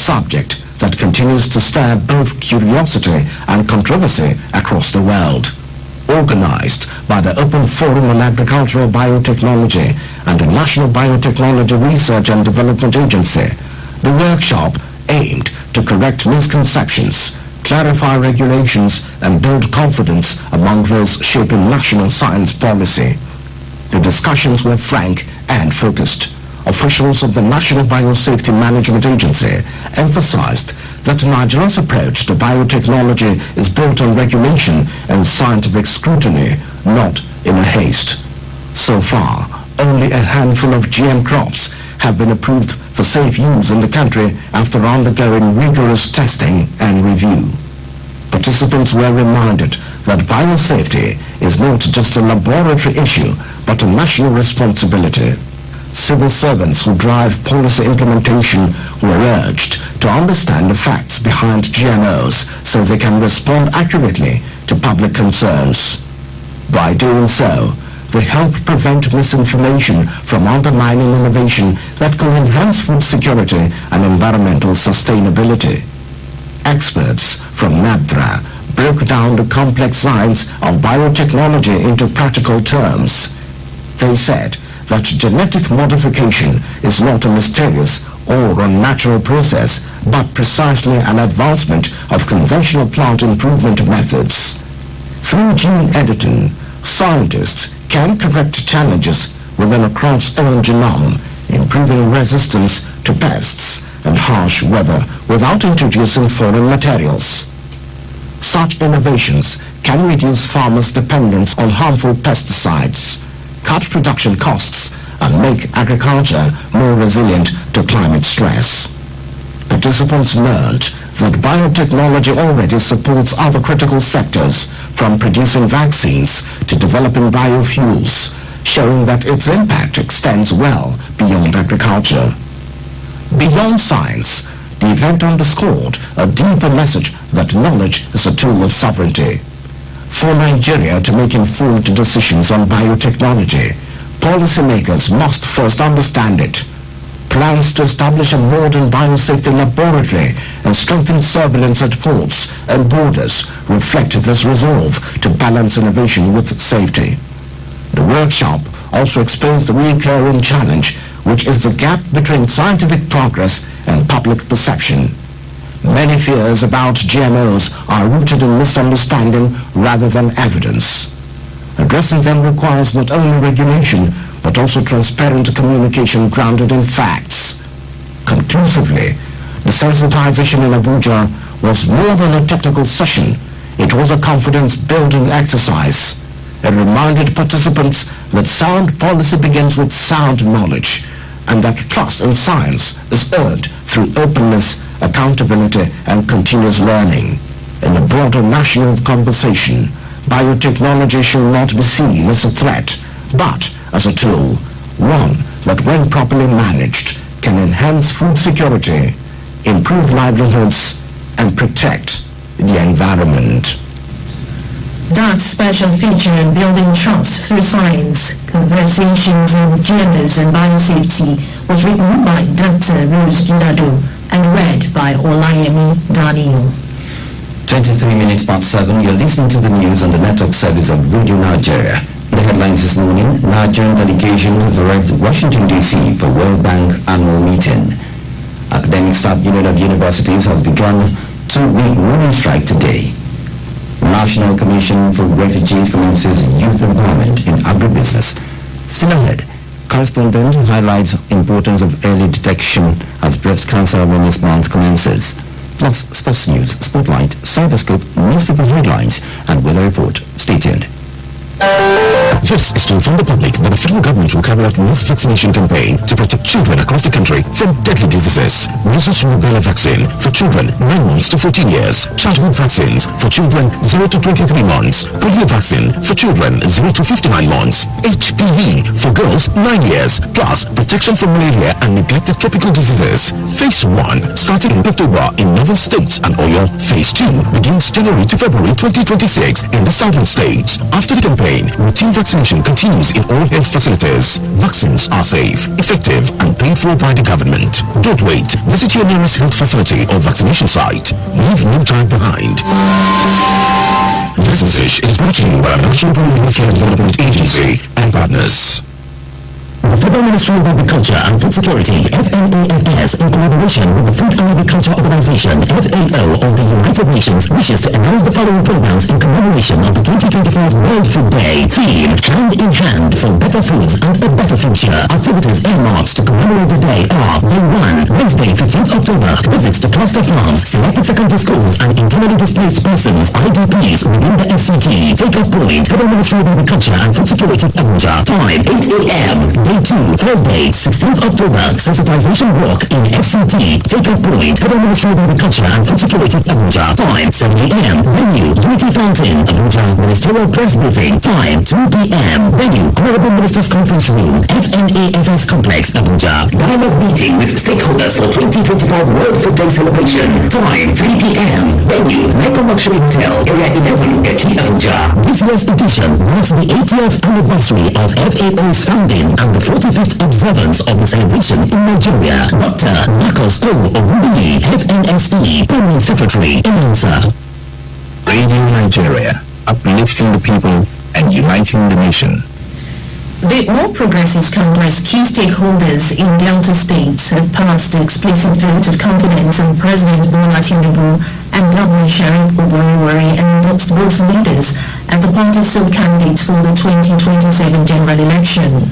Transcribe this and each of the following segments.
subject that continues to stir both curiosity and controversy across the world. Organized by the Open Forum on Agricultural Biotechnology and the National Biotechnology Research and Development Agency, the workshop aimed to correct misconceptions, clarify regulations, and build confidence among those shaping national science policy. The discussions were frank and focused. Officials of the National Biosafety Management Agency emphasized that Nigeria's approach to biotechnology is built on regulation and scientific scrutiny, not in a haste. So far, only a handful of GM crops have been approved for safe use in the country after undergoing rigorous testing and review. Participants were reminded that biosafety is not just a laboratory issue, but a national responsibility. Civil servants who drive policy implementation were urged to understand the facts behind GMOs so they can respond accurately to public concerns. By doing so, they help prevent misinformation from undermining innovation that could enhance food security and environmental sustainability. Experts from NABDRA broke down the complex science of biotechnology into practical terms. They said that genetic modification is not a mysterious or unnatural process, but precisely an advancement of conventional plant improvement methods. Through gene editing, scientists can correct challenges within a crop's own genome, improving resistance to pests and harsh weather without introducing foreign materials. Such innovations can reduce farmers' dependence on harmful pesticides, cut production costs, and make agriculture more resilient to climate stress. Participants learned that biotechnology already supports other critical sectors, from producing vaccines to developing biofuels, showing that its impact extends well beyond agriculture. Beyond science, the event underscored a deeper message that knowledge is a tool of sovereignty. For Nigeria to make informed decisions on biotechnology, policymakers must first understand it. Plans to establish a modern biosafety laboratory and strengthen surveillance at ports and borders reflect this resolve to balance innovation with safety. The workshop also exposed the recurring challenge, which is the gap between scientific progress and public perception. Many fears about GMOs are rooted in misunderstanding rather than evidence. Addressing them requires not only regulation, but also transparent communication grounded in facts. Conclusively, the sensitization in Abuja was more than a technical session. It was a confidence-building exercise. It reminded participants that sound policy begins with sound knowledge, and that trust in science is earned through openness, accountability, and continuous learning. In a broader national conversation, biotechnology should not be seen as a threat, but as a tool, one that when properly managed can enhance food security, improve livelihoods, and protect the environment. That special feature in building trust through science, conversations on GMOs and biosafety, was written by Dr. Rose Gidado and read by Olayemi Daniel. 23 minutes past 7, you're listening to the news on the network service of Radio Nigeria. The headlines this morning: Nigerian delegation has arrived at Washington, D.C. for World Bank annual meeting. Academic Staff Union of Universities has begun 2-week morning strike today. National Commission for Refugees commences youth empowerment in agribusiness. Still ahead, correspondent highlights importance of early detection as Breast Cancer Awareness Month commences. Plus sports news, spotlight, cyberscope, newspaper headlines, and weather report. Stay tuned. This is to inform the public that the federal government will carry out mass vaccination campaign to protect children across the country from deadly diseases. Measles rubella vaccine for children 9 months to 14 years. Childhood vaccines for children 0 to 23 months. Polio vaccine for children 0 to 59 months. HPV for girls 9 years. Plus protection from malaria and neglected tropical diseases. Phase 1 started in October in northern states and Oyo. Phase 2 begins January to February 2026 in the southern states. After the campaign campaign, routine vaccination continues in all health facilities. Vaccines are safe, effective, and paid for by the government. Don't wait. Visit your nearest health facility or vaccination site. Leave no child behind. This message is brought to you by the National Primary Care Development Agency and partners. The Federal Ministry of Agriculture and Food Security, FNAFS, in collaboration with the Food and Agriculture Organization, FAO, of the United Nations, wishes to announce the following programs in commemoration of the 2025 World Food Day. Theme, Hand in Hand for Better Foods and a Better Future. Activities earmarked to commemorate the day are: Day 1, Wednesday, 15th October, visits to cluster farms, selected secondary schools, and internally displaced persons, IDPs, within the FCT. Take-off point, Federal Ministry of Agriculture and Food Security, Abuja. Time, 8 a.m. Day 2, Thursday, 16th October, sensitization walk in FCT. Take-off point, Federal Ministry of Agriculture and Food Security, Abuja. Time, 7 a.m. Venue, Unity Fountain, Abuja. Ministerial press briefing. Time, 2 p.m. Venue, Honorable Ministers Conference Room, FNAFS Complex, Abuja. Dialogue meeting with stakeholders for 2025 World Food Day celebration. Time, 3 p.m. Venue, Micro Luxury Hotel, Area 11, Eki, Abuja. This year's edition marks the 80th anniversary of FAO's founding and the 45th observance of the celebration in Nigeria. Dr. Marcus O. Ogunbiyi, FNSE, Permanent Secretary, announcer. Radio Nigeria, uplifting the people and uniting the nation. The All Progressives Congress key stakeholders in Delta states have passed explicit votes of confidence on President Bola Tinubu and Governor Sheriff Oborevwori and endorsed both leaders as the party's sole candidates for the 2027 general election.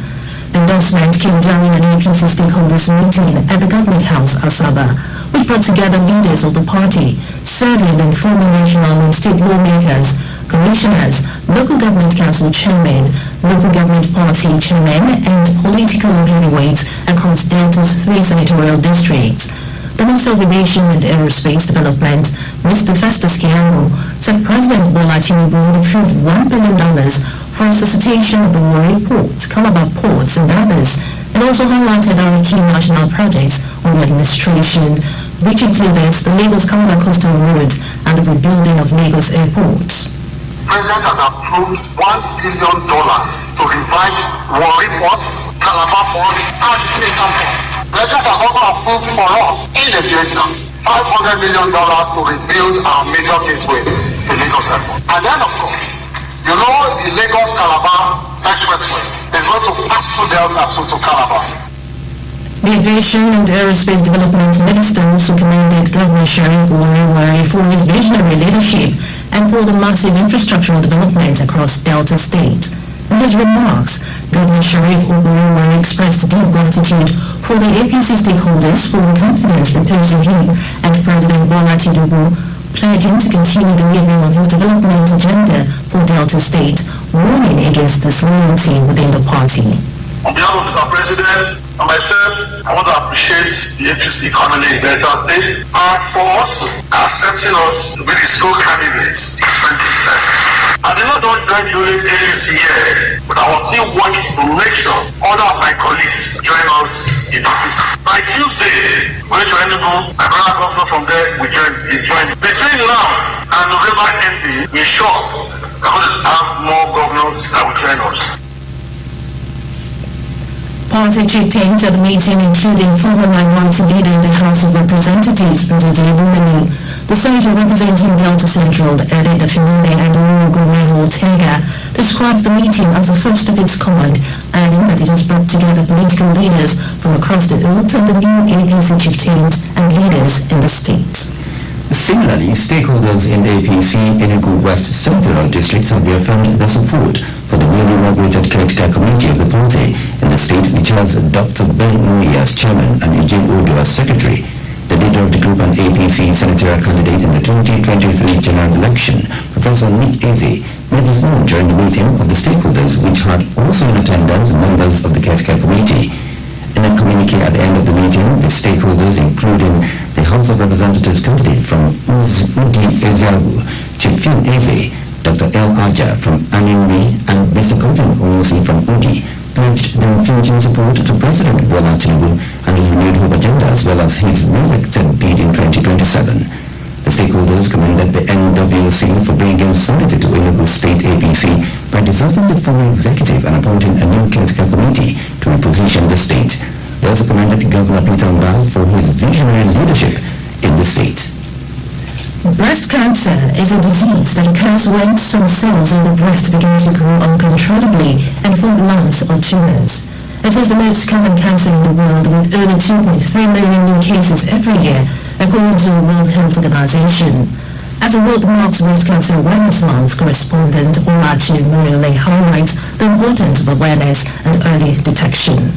The endorsement came during an APC stakeholders meeting at the Government House, Asaba, which brought together leaders of the party, serving and former national and state lawmakers, commissioners, local government council chairmen, local government party chairmen, and political heavyweights across Delta's 3 senatorial districts. The Minister of Aviation and Aerospace Development, Mr. Festus Keyamo, said President Bola Tinubu had approved $1 billion for resuscitation of the Warri Port, Calabar ports, and others, and also highlighted other key national projects on the administration, which included the Lagos-Calabar Coastal Road and the rebuilding of Lagos Airport. President has approved $1 billion to revive Warri Port, Calabar Port, and Clayton Port. President has also approved for us in the future $500 million to rebuild our major gateway to Lagos Airport. And then, of course, you know the Lagos-Calabar Expressway is going to pass through Delta to Calabar. The Aviation and Aerospace Development Minister also commended Governor Sheriff Oborevwori for his visionary leadership and for the massive infrastructural development across Delta State. In his remarks, Governor Sheriff Oborevwori expressed deep gratitude for the APC stakeholders for the confidence reposing him and President Bola Tinubu, pledging to continue delivering on his development agenda for Delta State, warning against disloyalty within the party. On behalf of Mr. President and myself, I want to appreciate the APC family in Delta State and for also accepting us to be the sole candidates in 2010. I did not join the APC here, but I was still working to make sure all of my colleagues join us in APC. By Tuesday, when Tinubu, my brother governor from there, is joined. Between now and November ending, we're sure we're going to have more governors that will join us. Party chieftains at the meeting, including former minority leader in the House of Representatives, Ndidi Ebumeni, the senator representing Delta Central, Edith Afimune, and Urugu Meho Ortega, described the meeting as the first of its kind, adding that it has brought together political leaders from across the earth and the new APC chieftains and leaders in the state. Similarly, stakeholders in the APC Enugu West Senatorial District have reaffirmed their support for the newly inaugurated caretaker committee of the party in the state, which has Dr. Ben Moniya as chairman and Eugene Odo as secretary. The leader of the group and APC senatorial candidate in the 2023 general election, Professor Nick Eze, made this known during the meeting of the stakeholders, which had also in attendance members of the caretaker committee. In a communique at the end of the meeting, the stakeholders, including the House of Representatives candidate from Udi Eziagu, Chief Phil Eze, Dr. L. Aja from Animri, and Mr. Godwin Omosi from Udi, pledged their unflinching support to President Bola Tinubu and his renewed hope agenda, as well as his re-elected bid in 2027. The stakeholders commended the NWC for bringing sanity to Enugu State APC by dissolving the former executive and appointing a new caretaker committee to reposition the state. They also commended Governor Peter Mbah for his visionary leadership in the state. Breast cancer is a disease that occurs when some cells in the breast begin to grow uncontrollably and form lumps or tumors. It is the most common cancer in the world, with over 2.3 million new cases every year, according to the World Health Organization. As the world marks Breast Cancer Awareness Month, correspondent Olachi Muriele highlights the importance of awareness and early detection.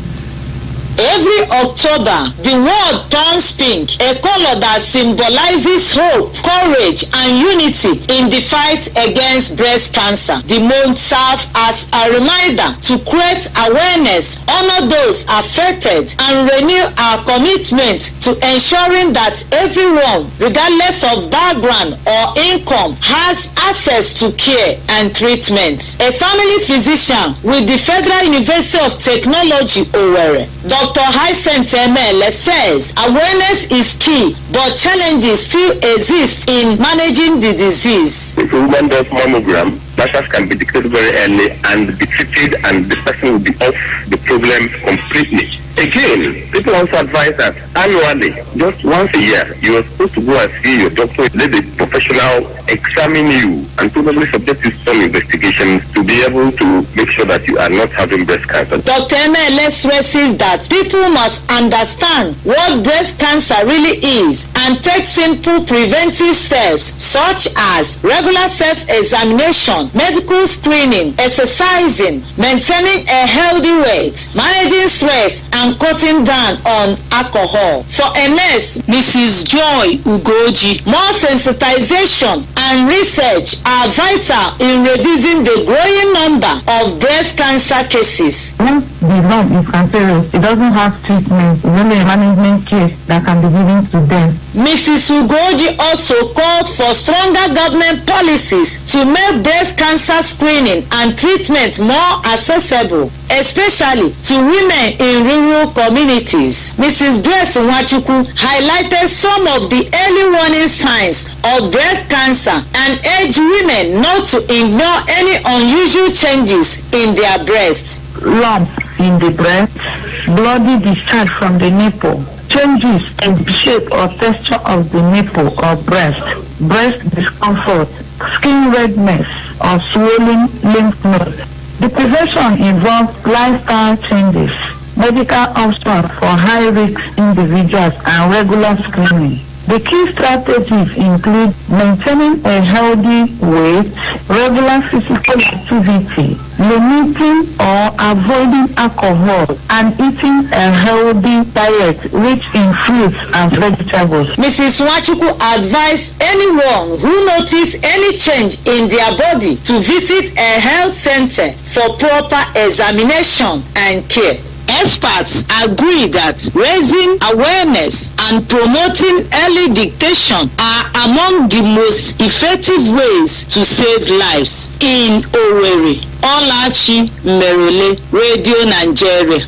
Every October, the world turns pink, a color that symbolizes hope, courage, and unity in the fight against breast cancer. The month serves as a reminder to create awareness, honor those affected, and renew our commitment to ensuring that everyone, regardless of background or income, has access to care and treatment. A family physician with the Federal University of Technology, Owerri, Dr. Hyacinth Emele says awareness is key, but challenges still exist in managing the disease. If a woman does mammogram, masses can be detected very early and be treated, and the person will be off the problem completely. Again, people also advise that annually, just once a year, you are supposed to go and see your doctor, let the professional examine you and probably subject you to some investigations to be able to make sure that you are not having breast cancer. Dr. Emele stresses that people must understand what breast cancer really is and take simple preventive steps such as regular self-examination, medical screening, exercising, maintaining a healthy weight, managing stress, and cutting down on alcohol. For MS, Mrs. Joy Ugoji, more sensitization and research are vital in reducing the growing number of breast cancer cases. Once the lump is cancerous, it doesn't have treatment. It's only a management case that can be given to them. Mrs. Ugoji also called for stronger government policies to make breast cancer screening and treatment more accessible, especially to women in rural communities. Mrs. Grace Nwachukwu highlighted some of the early warning signs of breast cancer and urged women not to ignore any unusual changes in their breast. Lumps in the breast, bloody discharge from the nipple, changes in the shape or texture of the nipple or breast discomfort, skin redness, or swollen lymph nodes. The prevention involves lifestyle changes, medical options for high-risk individuals, and regular screening. The key strategies include maintaining a healthy weight, regular physical activity, limiting or avoiding alcohol, and eating a healthy diet rich in fruits and vegetables. Mrs. Nwachukwu advised anyone who notices any change in their body to visit a health center for proper examination and care. Experts agree that raising awareness and promoting early detection are among the most effective ways to save lives. In Owerri, Olachi Muriele, Radio Nigeria.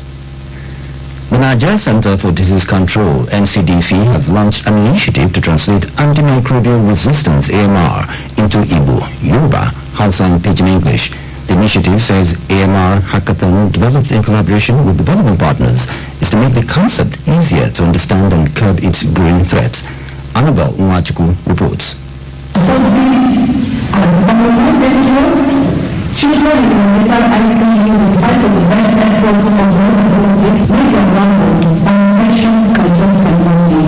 The Nigeria Center for Disease Control, NCDC, has launched an initiative to translate antimicrobial resistance AMR into Igbo, Yoruba, Hausa, and Pidgin English. The initiative, says AMR Hackathon, developed in collaboration with development partners, is to make the concept easier to understand and curb its growing threats. Annabelle Nwachukwu reports. Surgeries are becoming more dangerous. Children with neonatal ICUs, in spite of the best efforts of rheumatologists, make them rampant, and infections can just cannot be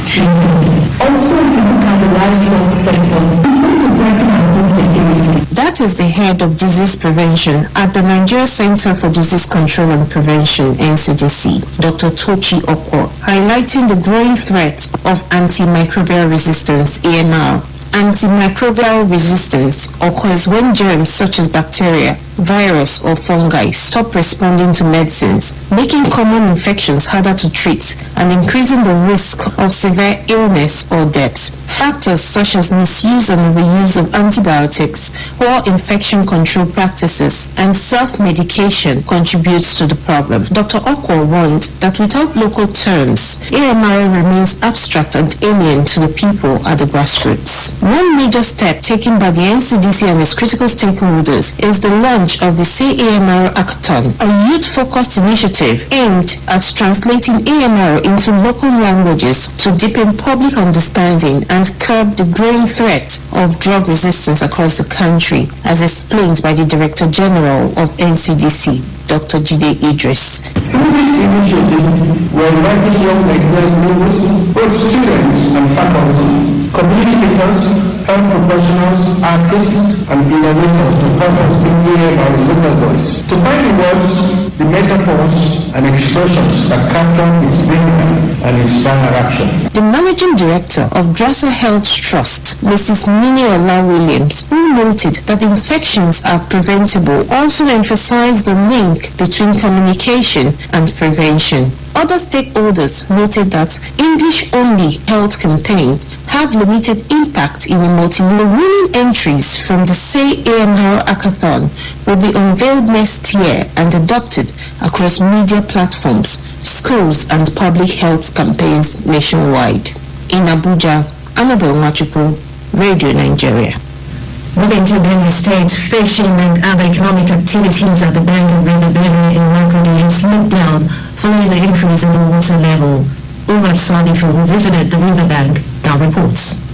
treated. Also, if you look at the livestock sector, it's going to threaten our food security. That is the head of disease prevention at the Nigeria Center for Disease Control and Prevention, NCDC, Dr. Tochi Okwo, highlighting the growing threat of antimicrobial resistance, AMR, Antimicrobial resistance occurs when germs such as bacteria, virus, or fungi stop responding to medicines, making common infections harder to treat and increasing the risk of severe illness or death. Factors such as misuse and overuse of antibiotics, poor infection control practices, and self-medication contributes to the problem. Dr. Okwo warned that without local terms, AMR remains abstract and alien to the people at the grassroots. One major step taken by the NCDC and its critical stakeholders is the launch of the Say AMR Hackathon, a youth-focused initiative aimed at translating AMR into local languages to deepen public understanding and curb the growing threat of drug resistance across the country, as explained by the Director General of NCDC, Dr. Jide Idris. Through this initiative, we're inviting young Nigerian linguists, both students and faculty, communicators, health professionals, artists, and innovators to help us bring our local voice. To find the words, the metaphors, and expressions that capture its meaning and inspire action. The Managing Director of Drassa Health Trust, Mrs. Moniya Williams, who noted that infections are preventable, also emphasized the link between communication and prevention. Other stakeholders noted that English-only health campaigns have limited impact in a multi-million. Winning entries from the Say AMR Hackathon will be unveiled next year and adopted across media platforms, schools, and public health campaigns nationwide. In Abuja, Annabel Machuku, Radio Nigeria. Moving to Benue State, fishing and other economic activities at the bank of River Benue in Makurdi have slowed down following the increase in the water level. Umar Salifu, who visited the riverbank, now reports.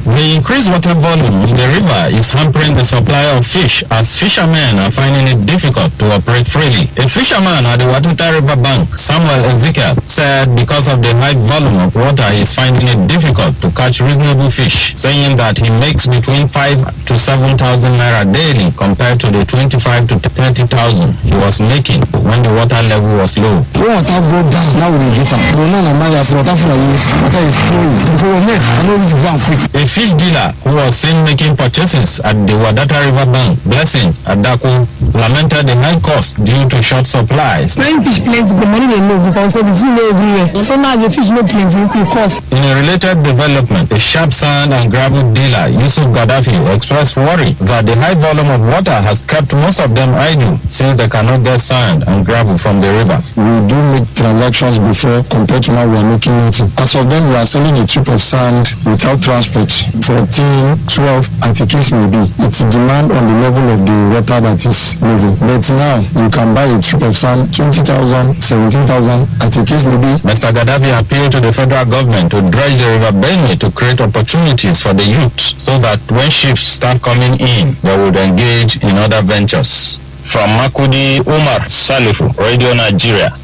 The increased water volume in the river is hampering the supply of fish as fishermen are finding it difficult to operate freely. A fisherman at the Watata River bank, Samuel Ezekiel, said because of the high volume of water he is finding it difficult to catch reasonable fish, saying that he makes between 5,000 to 7,000 naira daily compared to the 25,000 to 30,000 he was making when the water level was low. Water go down, now we get up. Water is flowing. A fish dealer who was seen making purchases at the Wadata River Bank, Blessing Adaku, lamented the high cost due to short supplies. When fish plenty, the money they know because it's everywhere. So now the fish no plenty, it cost. In a related development, a sharp sand and gravel dealer, Yusuf Gaddafi, expressed worry that the high volume of water has kept most of them idle since they cannot get sand and gravel from the river. We do make transactions before compared to now we are making nothing. As of then, we are selling a trip of sand without transport. 14, 12, as the case may be. It's demand on the level of the water that is moving. But now, you can buy a trip of sand, 20,000, 17,000, as the case may be. Mr. Gaddafi appealed to the federal government to dredge the river Benue to create opportunities for the youth so that when ships start coming in, they would engage in other ventures. From Makudi, Umar Salifu, Radio Nigeria.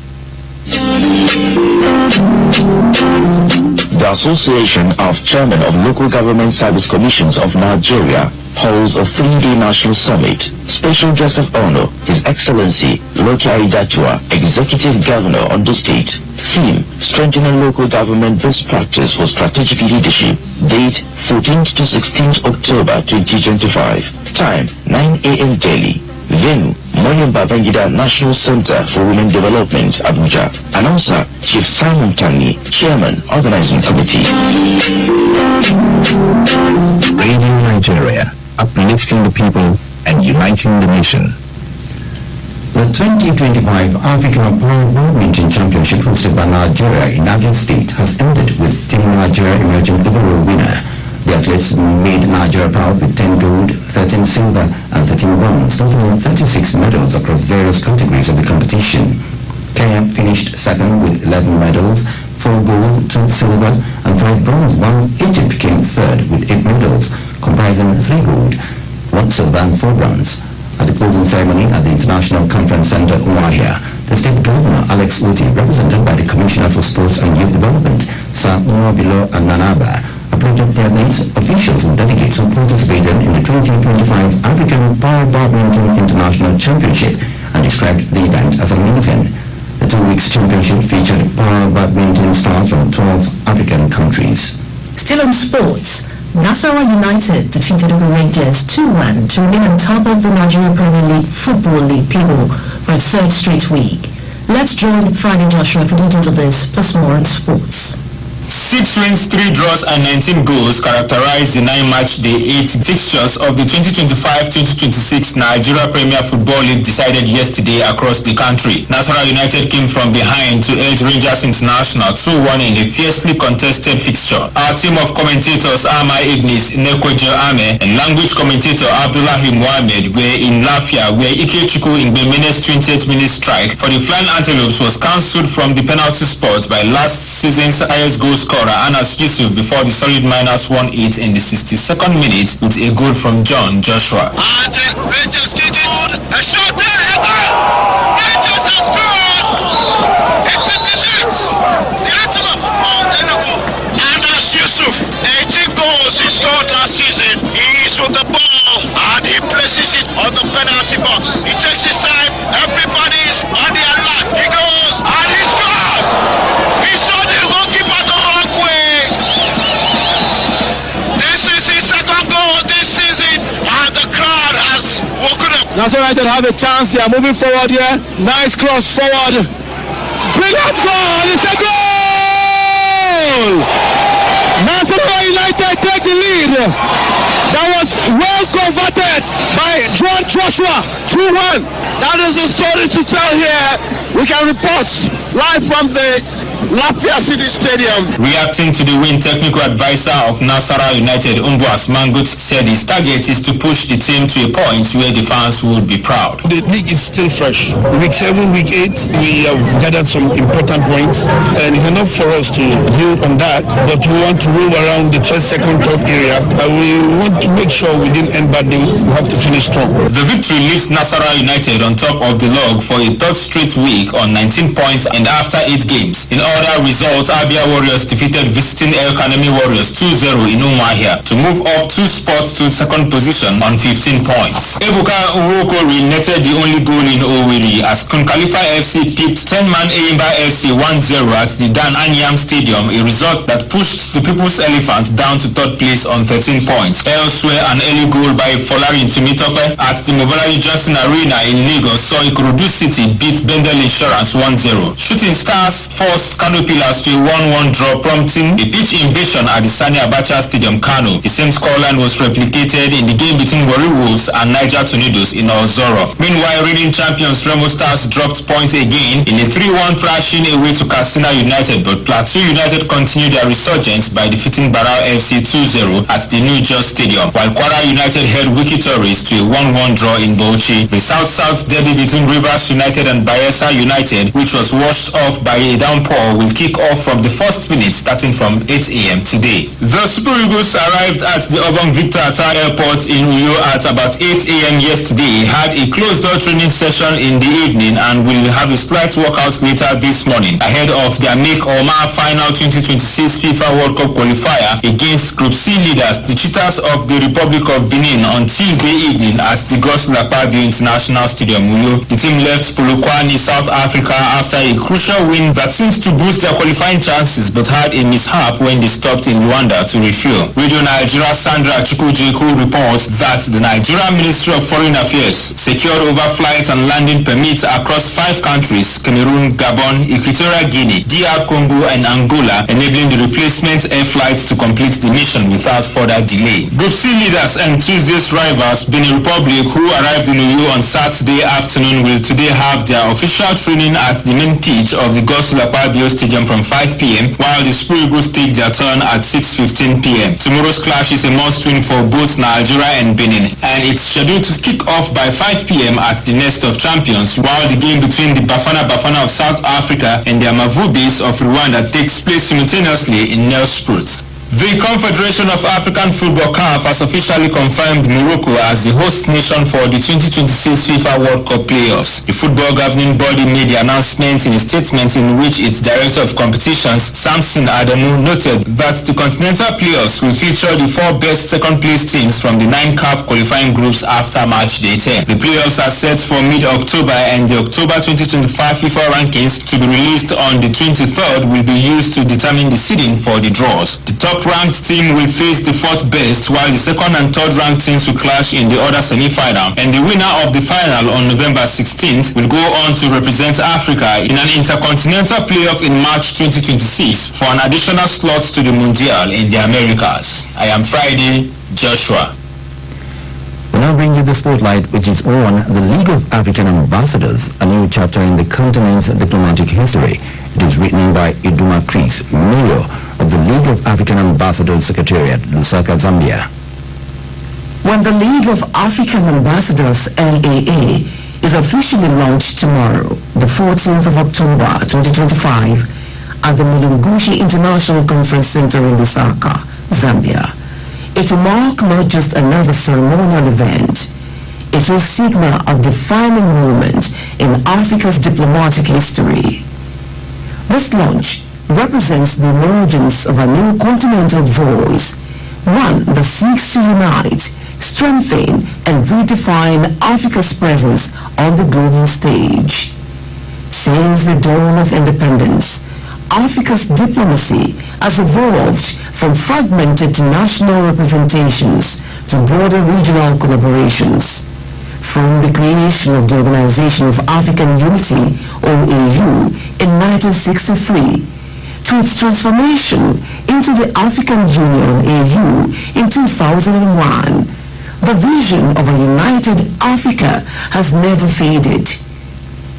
The Association of Chairmen of Local Government Service Commissions of Nigeria holds a 3-day national summit. Special guest of honor, His Excellency Loki Aidachua, Executive Governor of the state. Theme: Strengthening Local Government Best Practice for Strategic Leadership. Date: 14th to 16th October 2025. Time: 9 a.m. daily. Venue: Moniya National Center for Women Development, Abuja. Announcer: Chief Simon Tani, Chairman, Organizing Committee. Radio Nigeria, uplifting the people and uniting the nation. The 2025 African Power Badminton Championship hosted by Nigeria in Abia State has ended with Team Nigeria emerging overall winner. The athletes made Nigeria proud with 10 gold, 13 silver, and 13 bronze, totaling 36 medals across various categories of the competition. Kenya finished second with 11 medals, 4 gold, 2 silver, and 5 bronze, while Egypt came third with 8 medals, comprising 3 gold, 1 silver, and 4 bronze. At the closing ceremony at the International Conference Center, Umuahia, the State Governor, Alex Oti, represented by the Commissioner for Sports and Youth Development, Sir Nwabilo Nanaba, applauded the athletes, officials, and delegates who participated in the 2025 African Power Badminton International Championship and described the event as amazing. The 2 weeks championship featured power badminton stars from 12 African countries. Still on sports, Nasarawa United defeated Ogun Rangers 2-1 to remain on top of the Nigeria Premier League Football League table for a third straight week. Let's join Friday Joshua for details of this, plus more on sports. 6 wins, 3 draws and 19 goals characterize the 9-match day 8 fixtures of the 2025-2026 Nigeria Premier Football League decided yesterday across the country. Nasarawa United came from behind to edge Rangers International 2-1 in a fiercely contested fixture. Our team of commentators Amai Ignis, Nekojo Ame and language commentator Abdullahi Mohamed were in Lafia where Ikechukwu Ingbemene's 28th minute strike for the Flying Antelopes was cancelled from the penalty spot by last season's highest goal scorer Anas Yusuf before the solid miners won it in the 62nd minute with a goal from John Joshua. And Rangers get it. A shot there again. Rangers have scored. It's in the net. The Antelopes from Enugu. Anas Yusuf, 18 goals he scored last season. He is with the ball and he places it on the penalty box. He takes his time. Everybody is on the alert. He goes and he scores. He saw the goalkeeper the wrong way. This is his second goal this season and the crowd has woken up. Nasarawa United have a chance. They are moving forward here. Nice cross forward. Brilliant goal! It's a goal! Nasarawa United take the lead. That was well converted by John Joshua. 2-1. That is a story to tell here. We can report live from the Lafia City Stadium. Reacting to the win, technical advisor of Nasarawa United, Umbuas Mangut, said his target is to push the team to a point where the fans would be proud. The league is still fresh. Week 7, week 8, we have gathered some important points, and it's enough for us to build on that. But we want to roll around the first, second, third area, and we want to make sure we didn't end badly. We have to finish strong. The victory leaves Nasarawa United on top of the log for a third straight week on 19 points and after 8 games. In other results, Abia Warriors defeated visiting El Kanemi Warriors 2-0 in Umuahia to move up 2 spots to second position on 15 points. Ebuka Nwokori netted the only goal in Owerri as Kun Khalifa FC pipped 10-man Eyimba FC 1-0 at the Dan Anyam Stadium, a result that pushed the People's Elephant down to third place on 13 points. Elsewhere, an early goal by Folarin Tumitope at the Mobolaji Johnson Arena in Lagos saw Ikorodu City beat Bendel Insurance 1-0. Shooting Stars forced Kano Pillars to a 1-1 draw, prompting a pitch invasion at the Sani Abacha Stadium, Kano. The same scoreline was replicated in the game between Warri Wolves and Niger Tornadoes in Ozoro. Meanwhile, reigning champions Remo Stars dropped points again in a 3-1 thrashing away to Katsina United, but Plateau United continued their resurgence by defeating Barao FC 2-0 at the New Jos Stadium, while Kwara United held Wiki Tories to a 1-1 draw in Bauchi. The South-South derby between Rivers United and Bayelsa United, which was washed off by a downpour, will kick off from the first minute starting from 8 a.m. today. The Super Eagles arrived at the Obong Victor Atta Airport in Uyo at about 8 a.m. yesterday, had a closed-door training session in the evening and will have a slight workout later this morning ahead of their make or mar final 2026 FIFA World Cup qualifier against Group C leaders, the Cheetahs of the Republic of Benin, on Tuesday evening at the Gospel Akpabio International Stadium, Uyo. The team left Polokwane, South Africa after a crucial win that seemed to boost their qualifying chances but had a mishap when they stopped in Luanda to refuel. Radio Nigeria Sandra Chukwujeku reports that the Nigeria Ministry of Foreign Affairs secured overflights and landing permits across 5 countries: Cameroon, Gabon, Equatorial Guinea, DR Congo and Angola, enabling the replacement air flights to complete the mission without further delay. Group C leaders and Tuesday's rivals, Benin Republic, who arrived in Uyo on Saturday afternoon, will today have their official training at the main pitch of the Gospel Akpabio Stadium from 5 p.m, while the Super Eagles take their turn at 6:15 p.m. Tomorrow's clash is a must-win for both Nigeria and Benin, and it's scheduled to kick off by 5 p.m. at the Nest of Champions, while the game between the Bafana Bafana of South Africa and the Amavubis of Rwanda takes place simultaneously in Nelspruit. The Confederation of African Football (CAF) has officially confirmed Morocco as the host nation for the 2026 FIFA World Cup playoffs. The football governing body made the announcement in a statement in which its director of competitions, Samson Adamu, noted that the continental playoffs will feature the 4 best second-place teams from the 9 CAF qualifying groups after match day 10. The playoffs are set for mid-October, and the October 2025 FIFA rankings, to be released on the 23rd, will be used to determine the seeding for the draws. The top top-ranked team will face the fourth best, while the second and third-ranked teams will clash in the other semi-final. And the winner of the final on November 16th will go on to represent Africa in an intercontinental playoff in March 2026 for an additional slot to the Mundial in the Americas. I am Friday Joshua. We now bring you the spotlight, which is on the League of African Ambassadors, a new chapter in the continent's diplomatic history. It is written by Iduma Chris, Mayor of the League of African Ambassadors Secretariat, Lusaka, Zambia. When the League of African Ambassadors, LAA, is officially launched tomorrow, the 14th of October 2025, at the Mulungushi International Conference Center in Lusaka, Zambia, it will mark not just another ceremonial event, it will signal a defining moment in Africa's diplomatic history. This launch represents the emergence of a new continental voice, one that seeks to unite, strengthen, and redefine Africa's presence on the global stage. Since the dawn of independence, Africa's diplomacy has evolved from fragmented national representations to broader regional collaborations. From the creation of the Organization of African Unity, OAU, in 1963, to its transformation into the African Union, AU, in 2001, the vision of a united Africa has never faded.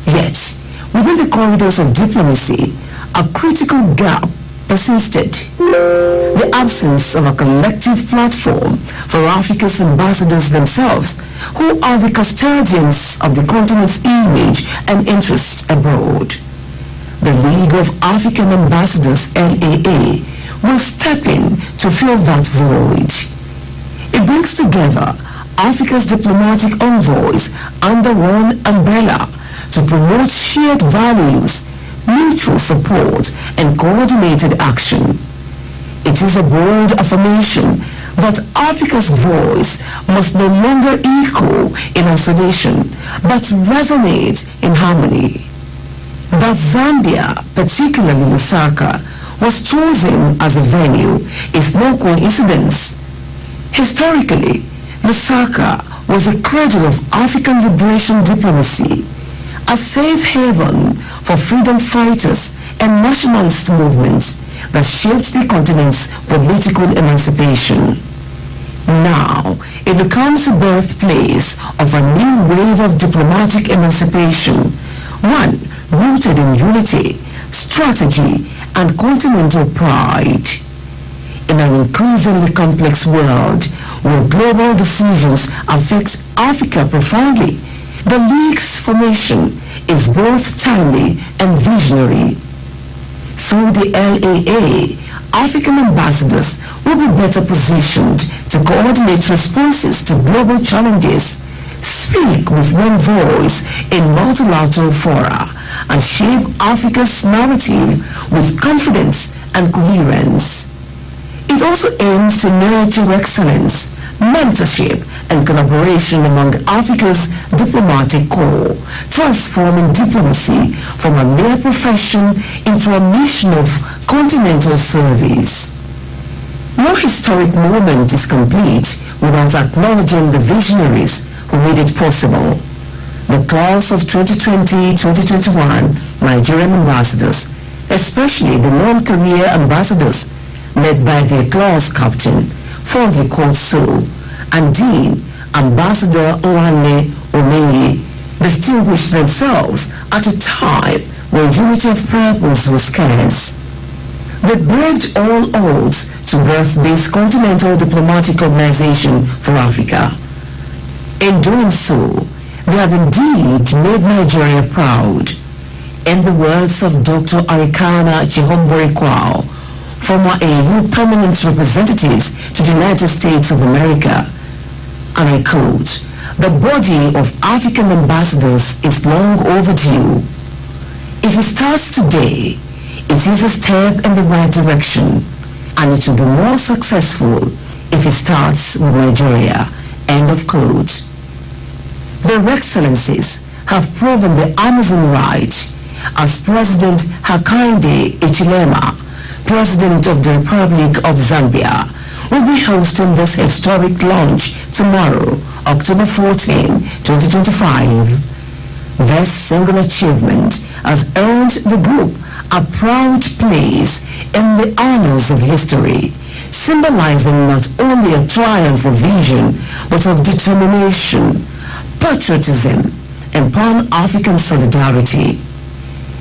Yet, within the corridors of diplomacy, a critical gap persisted. The absence of a collective platform for Africa's ambassadors themselves, who are the custodians of the continent's image and interests abroad. The League of African Ambassadors, LAA, will step in to fill that void. It brings together Africa's diplomatic envoys under one umbrella to promote shared values, mutual support, and coordinated action. It is a bold affirmation that Africa's voice must no longer echo in isolation, but resonate in harmony. That Zambia, particularly Lusaka, was chosen as a venue is no coincidence. Historically, Lusaka was a cradle of African liberation diplomacy, a safe haven for freedom fighters and nationalist movements that shaped the continent's political emancipation. Now, it becomes the birthplace of a new wave of diplomatic emancipation, one rooted in unity, strategy, and continental pride. In an increasingly complex world where global decisions affect Africa profoundly, the League's formation is both timely and visionary. Through the LAA, African ambassadors will be better positioned to coordinate responses to global challenges, speak with one voice in multilateral fora, and shape Africa's narrative with confidence and coherence. It also aims to nurture excellence, mentorship, and collaboration among Africa's diplomatic corps, transforming diplomacy from a mere profession into a mission of continental service. No historic moment is complete without acknowledging the visionaries who made it possible. The class of 2020-2021 Nigerian ambassadors, especially the non-career ambassadors led by their class captain, fondly called so, and Dean Ambassador Owane Omeye, distinguished themselves at a time when unity of purpose was scarce. They braved all odds to birth this continental diplomatic organization for Africa. In doing so, they have indeed made Nigeria proud. In the words of Dr. Arikana Chihomboekwao, former AU permanent representatives to the United States of America, and I quote, "The body of African ambassadors is long overdue. If it starts today, it is a step in the right direction, and it will be more successful if it starts with Nigeria." End of quote. Their excellencies have proven the Amazon right, as President Hakainde Hichilema President of the Republic of Zambia, will be hosting this historic launch tomorrow, October 14, 2025. This single achievement has earned the group a proud place in the annals of history, symbolizing not only a triumph of vision, but of determination, patriotism, and Pan-African solidarity.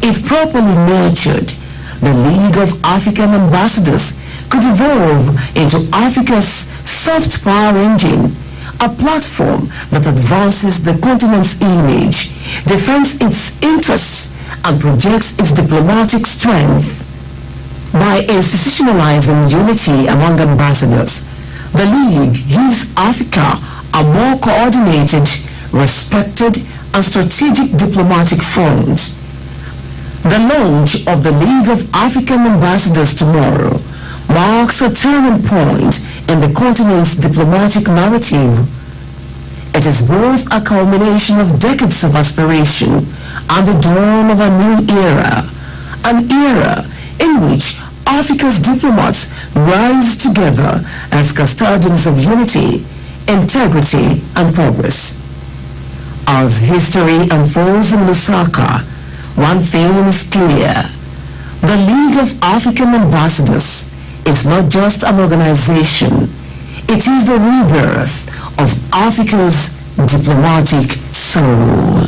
If properly nurtured, the League of African Ambassadors could evolve into Africa's soft power engine, a platform that advances the continent's image, defends its interests, and projects its diplomatic strength. By institutionalizing unity among ambassadors, the League gives Africa a more coordinated, respected, and strategic diplomatic front. The launch of the League of African Ambassadors tomorrow marks a turning point in the continent's diplomatic narrative. It is both a culmination of decades of aspiration and the dawn of a new era, an era in which Africa's diplomats rise together as custodians of unity, integrity, and progress. As history unfolds in Lusaka, one thing is clear: the League of African Ambassadors is not just an organization, it is the rebirth of Africa's diplomatic soul.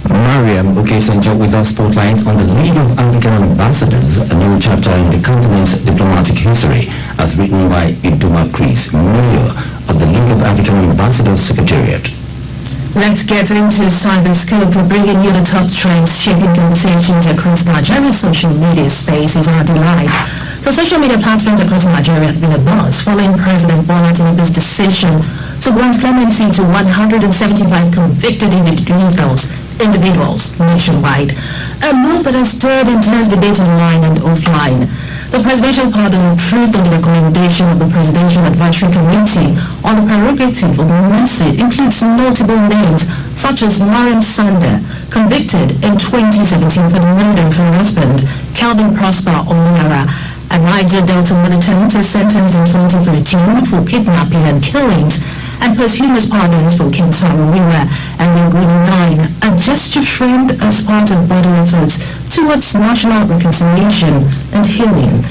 Mariam Okesanjo with our spotlight on the League of African Ambassadors, a new chapter in the continent's diplomatic history, as written by Iduma Chris, Mayor of the League of African Ambassadors Secretariat. Let's get into cyberscope. We're bringing you the top trends shaping conversations across Nigeria's social media space is our delight. So social media platforms across Nigeria have been abuzz following President Bola Tinubu's decision to grant clemency to 175 convicted individuals nationwide, a move that has stirred intense debate online and offline. The presidential pardon approved on the recommendation of the Presidential Advisory Committee on the prerogative of the mercy includes notable names such as Mariam Sander, convicted in 2017 for the murder of her husband, Calvin Prosper Omara, a Niger Delta militant sentenced in 2013 for kidnapping and killings, and posthumous pardons for King Sarawiwa and Laguna 9, a gesture framed as part of broader efforts towards national reconciliation and healing.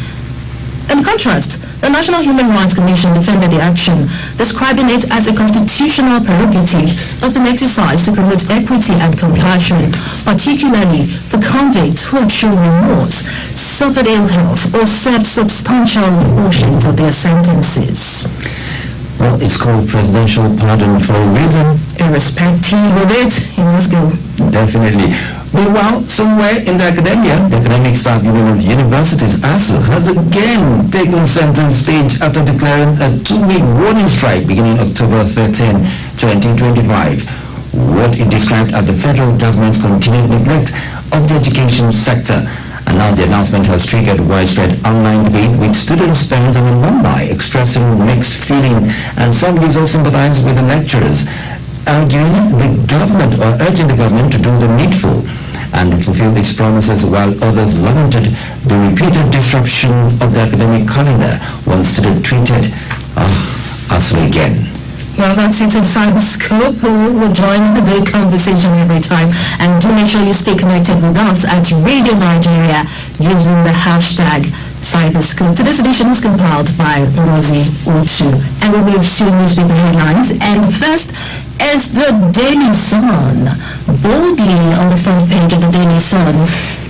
In contrast, the National Human Rights Commission defended the action, describing it as a constitutional prerogative often exercised to promote equity and compassion, particularly for convicts who have shown remorse, suffered ill health, or served substantial portions of their sentences. Well, it's called presidential pardon for a reason. Irrespective of it, he must go. Definitely. Meanwhile, somewhere in the academia, the Academic Staff Union of Universities, ASU, has again taken center stage after declaring a 2-week warning strike beginning October 13, 2025. What it described as the federal government's continued neglect of the education sector. And now the announcement has triggered widespread online debate with students, parents, and alumni expressing mixed feeling, and some users sympathize with the lecturers, arguing the government or urging the government to do the needful and fulfill its promises, while others lamented the repeated disruption of the academic calendar. One student tweeted, ASU again. Well, that's it on Cyberscope. We'll join the conversation every time. And do make sure you stay connected with us at Radio Nigeria using the hashtag Cyberscope. Today's edition is compiled by Ngozi Otu. And we'll move to newspaper headlines. And first is the Daily Sun. Boldly on the front page of the Daily Sun,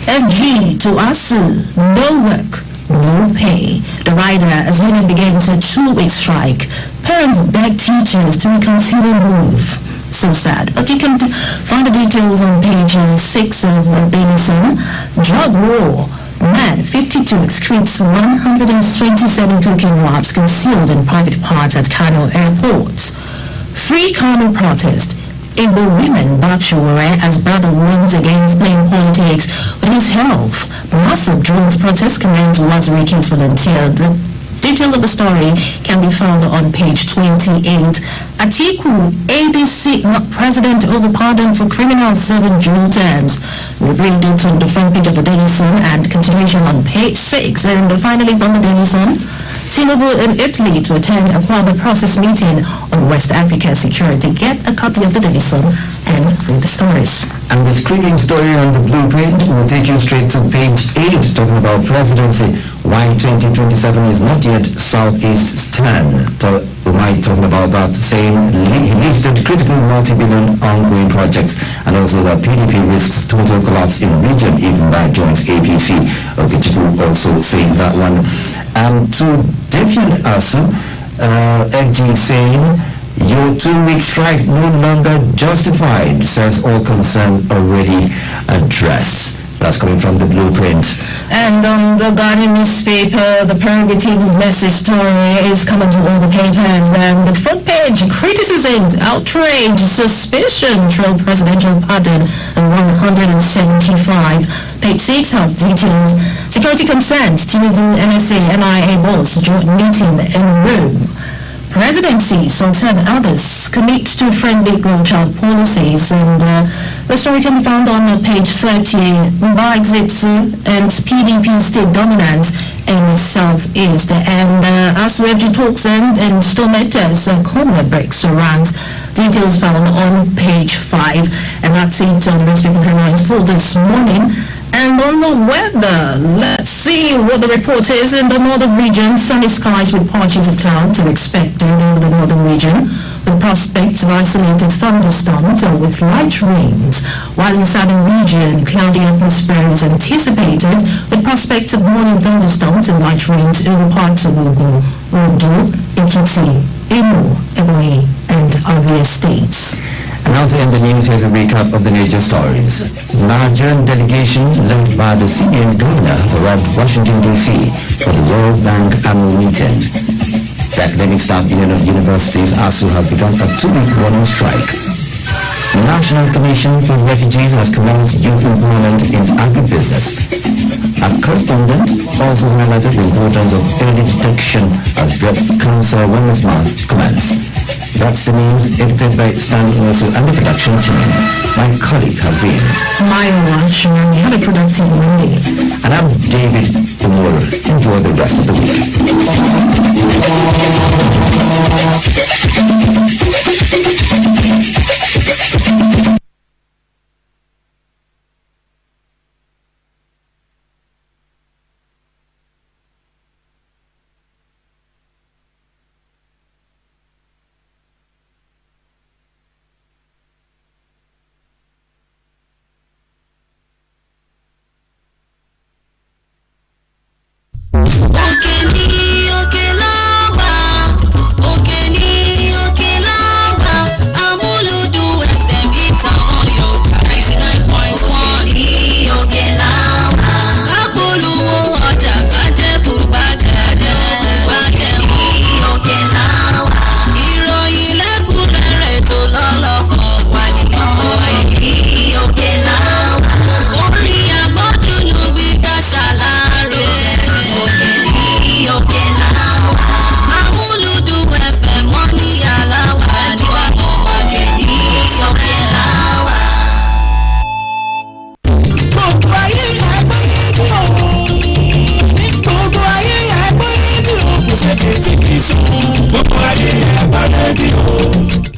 FG to ASU, no work, no pay. The rider as union begins a 2-week strike. Parents beg teachers to reconsider move. So sad. But you can find the details on page 6 of the Daily Sun. Drug war. Man, 52 excretes 127 cooking wraps concealed in private parts at Kano Airport. Free Kano protest. Igbo women back Showore as brother warns against playing politics with his health. Massive drones protest commenced was Riki's volunteered. Details of the story can be found on page 28. Atiku, ADC president over pardon for criminals serving dual terms. We've read it on the front page of the Daily Sun and continuation on page 6. And finally from the Daily Sun, Tinubu in Italy to attend a public process meeting on West Africa security. Get a copy of the Daily Sun and read the stories. And the screening story on the blueprint will take you straight to page 8, talking about presidency. Why 2027 is not yet Southeast's turn. Why talking about that, saying he lifted critical multi-billion ongoing projects, and also that PDP risks total collapse in region even by joins APC. Okichiku also saying that one. To Defiant us, FG saying, your 2-week strike no longer justified, says all concerns already addressed. That's coming from the blueprint. And on the Guardian newspaper, the prerogative message story is coming to all the papers. And the front page, criticisms, outrage, suspicion, trail presidential pardon, and 175. Page 6 has details. Security concerns, Tinubu, NSA, NIA boss, joint meeting in Rome. Presidency, Sultan and others commit to friendly girl-child policies, and the story can be found on page 30. Brexit and PDP state dominance in Southeast, and as WebG talks and Stormeters, corner breaks ranks. Details found on page 5, and that's it on newspaper headlines for this morning. And on the weather, let's see what the report is in the northern region. Sunny skies with patches of clouds are expected over the northern region, with prospects of isolated thunderstorms or with light rains, while in the southern region, cloudy atmosphere is anticipated, with prospects of morning thunderstorms and light rains over parts of Ogun, Ondo, Ekiti, Imo, Ebonyi, and Abia states. And now to end the news, here's a recap of the major stories. Nigerian delegation led by the CBN governor has arrived at Washington, D.C. for the World Bank annual meeting. The Academic Staff Union of Universities, ASU, have begun a 2-week warning strike. The National Commission for Refugees has commenced youth employment in agribusiness. A correspondent also highlighted the importance of early detection as Breast Cancer Awareness Month commenced. That's the news edited by Stan Unosu and the production team. My colleague has been Maya Shimani. Have a productive Monday. And I'm David Umuru. Enjoy the rest of the week.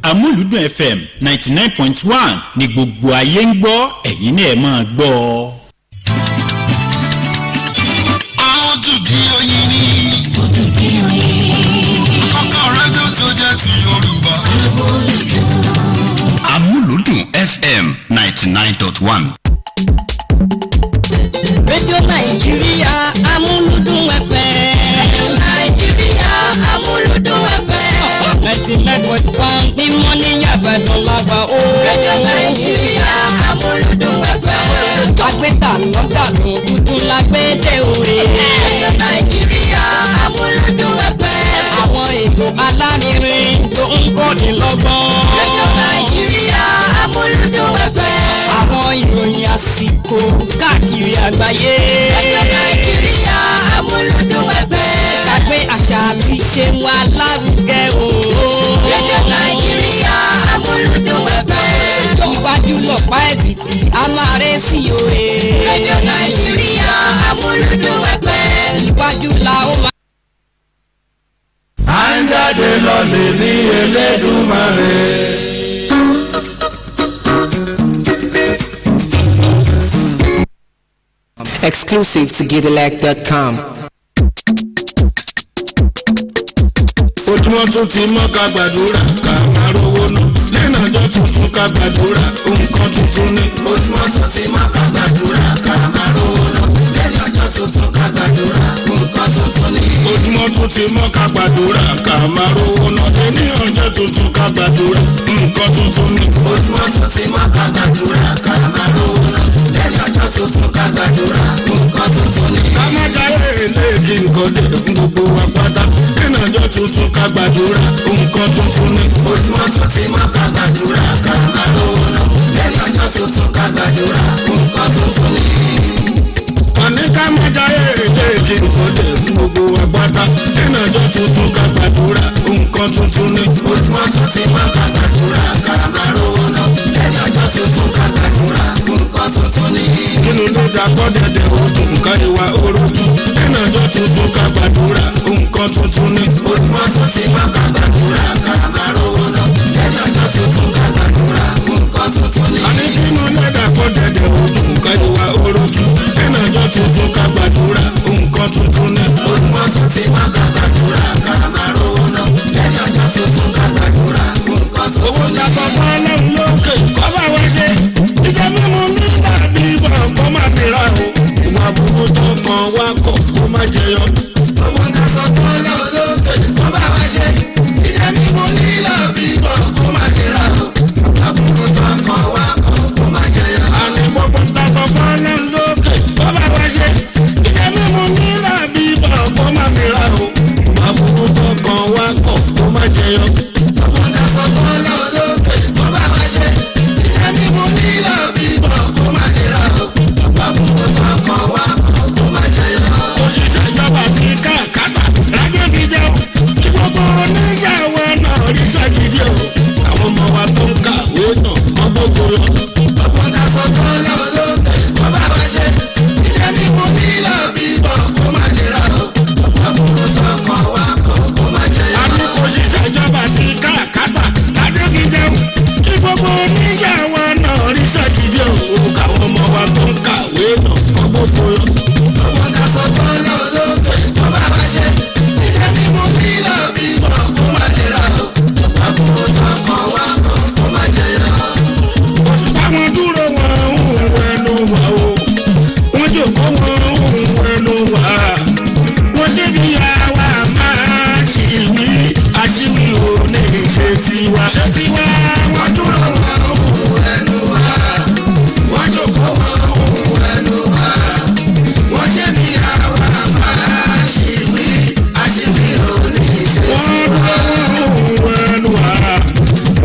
Amuludun FM 99.1 ni gbogbo ayé ń gbọ́, ẹ̀yin náà máa gbọ́. Ọdúnkì oyin ni. Ọdúnkì oyin. Kọ́kọ́ rédíò tó jẹ́ ti Yorùbá. Amuludun FM 99.1. Rédíò Nàìjíríà Amúlùdùn FM. Nàìjíríà Amúlùdùn FM. 99.1 ní Moniya Ibadan lábà ó. Rédíò Nàìjíríà Amúlùdùn FM. Agbẹ́ta lọ́dà ló tuntun lágbẹ́dẹ́ òwe. Rédíò Nàìjíríà Amúlùdùn FM. Àwọn ètò alárinrin tó ń kọ́ni lọ́gbọ́n. Rédíò Nàìjíríà Amúlùdùn FM. Àwọn ìròyìn àsìkò káàkiri àgbáyé. Rédíò Nàìjíríà Amúlùdùn FM. Lágbé àṣà àti ṣe wa lárugẹ o. rédíò nàìjíríà amúlùdùn ẹ̀fẹ̀. iwájú lọ̀pá ẹ̀bìtì a máa rẹ́ sí òye. rédíò nàìjíríà amúlùdùn ẹ̀fẹ̀. iwájú la ó máa. à ń jáde lọ lè ní Elédùmarè. Exclusive to GetElect.com. ojúmọ́ tún ti mọ́ ká gbàdúrà ká máa rówó ná lẹ́nà ọjọ́ tuntun ká gbàdúrà nǹkan tuntun ni. ojúmọ́ tún ti mọ́ ká gbàdúrà ká máa rówó ná lẹ́nà ọjọ́ tuntun ká gbàdúrà nǹkan tuntun ni. ojúmọ́ tún ti mọ́ ká gbàdúrà ká máa rówó ná lẹ́nà ọjọ́ tuntun ká gbàdúrà nǹkan tuntun ni. ojúmọ́ tún ti mọ́ ká gbàdúrà ká máa rówó ná lẹ́nà ọjọ́ tuntun ká gbàdúrà nǹkan tuntun ni. ká má jáwé ilé kí nǹkan dé fún gbogbo wa pátá lẹ́nà ọjọ́ tuntun ká gbàdúrà nǹkan tuntun ni. ojúmọ́ tún ti mọ́ ká gbàdúrà ká máa rówó ná lẹ́nu ọjọ́ tuntun ká gbàdúrà nǹkan tuntun ni. àní ká má jáyé èdè ìjì nǹkan dé fún gbogbo àgbàdá lẹ́nu ọjọ́ tuntun ká gbàdúrà nǹkan tuntun ni. ojúmọ́ tún ti mọ́ ká gbàdúrà ká máa rówó ná lẹ́nu ọjọ́ tuntun ká gbàdúrà nǹkan tuntun ni. nínú ló dàkọ́ dẹ̀dẹ̀ ojú nǹkan ìwà orogún lẹ́nu ọjọ́ tuntun ká gbàdúrà nǹkan tuntun ni. ojúmọ́ tún ti mọ́ ká gbàdúrà ká máa rówó ná lẹ́nu ọjọ́ tuntun ká gbàdúrà nǹkan tuntun ni. àní nínú ló dàkọ́ dẹ̀dẹ̀ ojú nǹkan ìwà orogún lẹ́nu ọjọ́ tuntun ká gbàdúrà nǹkan tuntun ni. ojúmọ́ tún ti mọ́ ká gbàdúrà ká máa rówó ná lẹ́nu ọjọ́ tuntun ká gbàdúrà nǹkan tuntun ni. owó dàpọ̀ fún ọlọ́run lókè kọ́ bá wá ṣe ìjẹ́ mímú nígbà bí ìbọn kọ́ máa fi ra o ìwà burú tó kan wá kọ̀ kó má jẹyọ. owó dàpọ̀ fún ọlọ́run lókè kọ́ bá wá ṣe ìjẹ́ mímú nígbà bí ìbọn kọ́ máa fi ra o ìwà burú tó kan wá kọ̀ kó má jẹyọ. àní gbogbo dàpọ̀ fún ọlọ́run lókè kọ́ bá wá ṣe ìjẹ́ mímú nígbà bí ìbọn kọ́ máa fi ra o ìwà burú tó kan wá kọ̀ kó má jẹyọ. owó dàpọ̀ fún ọlọ́run lókè kọ́ bá wá ṣe ìjẹ́ mímú nígbà bí ìbọn kọ́ máa fi ra o ìwà burú tó kan wá kọ̀ kó má jẹyọ. òṣìṣẹ́ ìjọba ti káàkátà rájọ́ fi jẹun kí gbogbo oníṣàwọ̀ náà ríṣẹ́ gidi o àwọn ọmọ wa tó ń kàwé náà wọ́n gbogbo lọ. ọ̀pọ̀ náà sọ fún ọlọ́run lókè kó bá wá ṣe ìjẹ́ mímú nílò bíbọ̀ kó má nira o ọ̀pọ̀ burú tó kàn wá kó má jẹyọ. a ní kò ṣiṣẹ́ ìjọba ti káàkátà rájọ́ fi jẹun kí gbogbo oníṣàwọ̀ náà ríṣẹ́ gidi o káwọn ọmọ wa tó ń kàwé náà wọ́n gbogbo lọ. ọ̀pọ̀ náà sọ fún ọlọ́run lókè kó bá wá ṣe ìjẹ́ mímú nílò bíbọ̀ kó má nira o ọ̀pọ̀ burú tó kàn wá kó má jẹyọ. àwọn dúró wọn ń wẹnu wà o wọ́n jòkó wọn ń wẹnu wà wọ́n ṣe bí àwa máa ṣì wí àṣìwí ò ní ṣe tiwa. ṣé tiwa wọ́n dúró wọn ń wẹnu wà wọ́n jòkó wọn ń wẹnu wà wọ́n ṣe bí àwa máa ṣì wí àṣìwí ò ní ṣe tiwa. wọ́n dúró wọn ń wẹnu wà